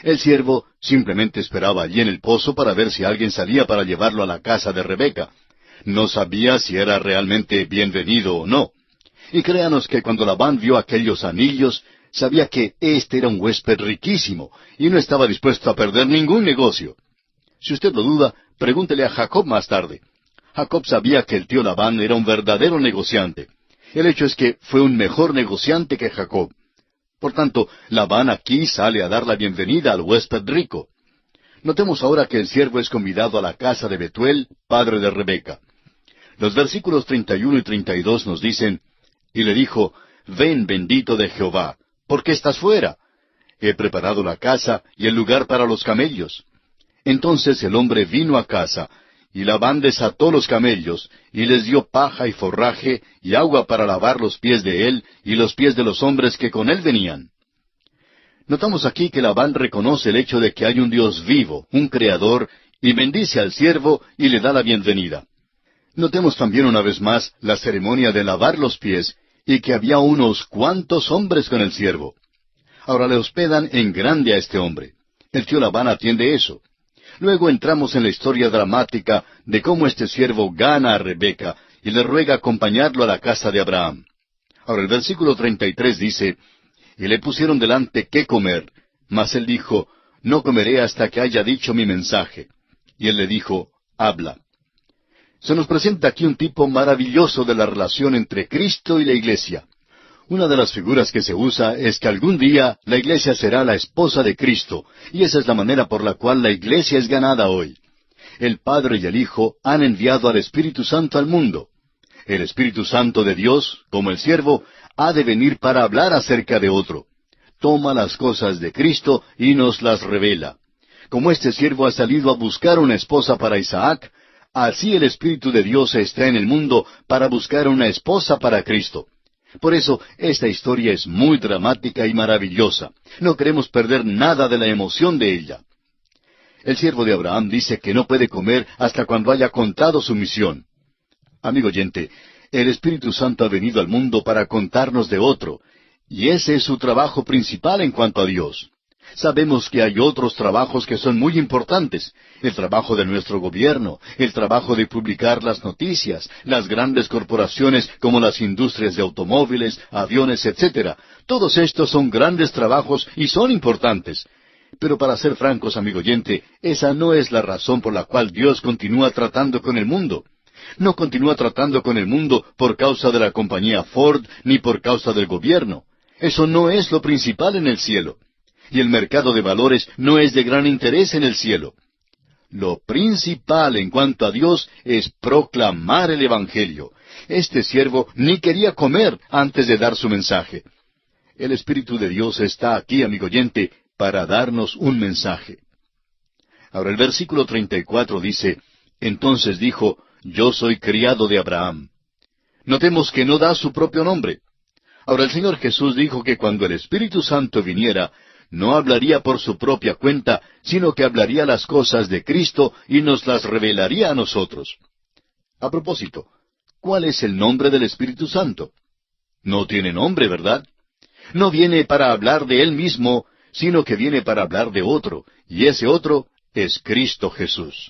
El siervo simplemente esperaba allí en el pozo para ver si alguien salía para llevarlo a la casa de Rebeca. No sabía si era realmente bienvenido o no. Y créanos que cuando Labán vio aquellos anillos, sabía que este era un huésped riquísimo y no estaba dispuesto a perder ningún negocio. Si usted lo duda, pregúntele a Jacob más tarde. Jacob sabía que el tío Labán era un verdadero negociante. El hecho es que fue un mejor negociante que Jacob. Por tanto, Labán aquí sale a dar la bienvenida al huésped rico. Notemos ahora que el siervo es convidado a la casa de Betuel, padre de Rebeca. Los versículos 31 y 32 nos dicen, Y le dijo, Ven, bendito de Jehová, ¿por qué estás fuera? He preparado la casa y el lugar para los camellos. Entonces el hombre vino a casa, y Labán desató los camellos, y les dio paja y forraje, y agua para lavar los pies de él, y los pies de los hombres que con él venían. Notamos aquí que Labán reconoce el hecho de que hay un Dios vivo, un Creador, y bendice al siervo y le da la bienvenida. Notemos también una vez más la ceremonia de lavar los pies, y que había unos cuantos hombres con el siervo. Ahora le hospedan en grande a este hombre. El tío Labán atiende eso. Luego entramos en la historia dramática de cómo este siervo gana a Rebeca y le ruega acompañarlo a la casa de Abraham. Ahora el versículo 33 dice, Y le pusieron delante qué comer, mas él dijo, No comeré hasta que haya dicho mi mensaje. Y él le dijo, Habla. Se nos presenta aquí un tipo maravilloso de la relación entre Cristo y la iglesia. Una de las figuras que se usa es que algún día la iglesia será la esposa de Cristo, y esa es la manera por la cual la iglesia es ganada hoy. El Padre y el Hijo han enviado al Espíritu Santo al mundo. El Espíritu Santo de Dios, como el siervo, ha de venir para hablar acerca de otro. Toma las cosas de Cristo y nos las revela. Como este siervo ha salido a buscar una esposa para Isaac, así el Espíritu de Dios está en el mundo para buscar una esposa para Cristo. Por eso, esta historia es muy dramática y maravillosa. No queremos perder nada de la emoción de ella. El siervo de Abraham dice que no puede comer hasta cuando haya contado su misión. Amigo oyente, el Espíritu Santo ha venido al mundo para contarnos de otro, y ese es su trabajo principal en cuanto a Dios. Sabemos que hay otros trabajos que son muy importantes, el trabajo de nuestro gobierno, el trabajo de publicar las noticias, las grandes corporaciones como las industrias de automóviles, aviones, etc. Todos estos son grandes trabajos y son importantes. Pero para ser francos, amigo oyente, esa no es la razón por la cual Dios continúa tratando con el mundo. No continúa tratando con el mundo por causa de la compañía Ford ni por causa del gobierno. Eso no es lo principal en el cielo. Y el mercado de valores no es de gran interés en el cielo. Lo principal en cuanto a Dios es proclamar el Evangelio. Este siervo ni quería comer antes de dar su mensaje. El Espíritu de Dios está aquí, amigo oyente, para darnos un mensaje. Ahora el versículo 34 dice, entonces dijo, yo soy criado de Abraham. Notemos que no da su propio nombre. Ahora el Señor Jesús dijo que cuando el Espíritu Santo viniera, no hablaría por su propia cuenta, sino que hablaría las cosas de Cristo y nos las revelaría a nosotros. A propósito, ¿cuál es el nombre del Espíritu Santo? No tiene nombre, ¿verdad? No viene para hablar de Él mismo, sino que viene para hablar de otro, y ese otro es Cristo Jesús.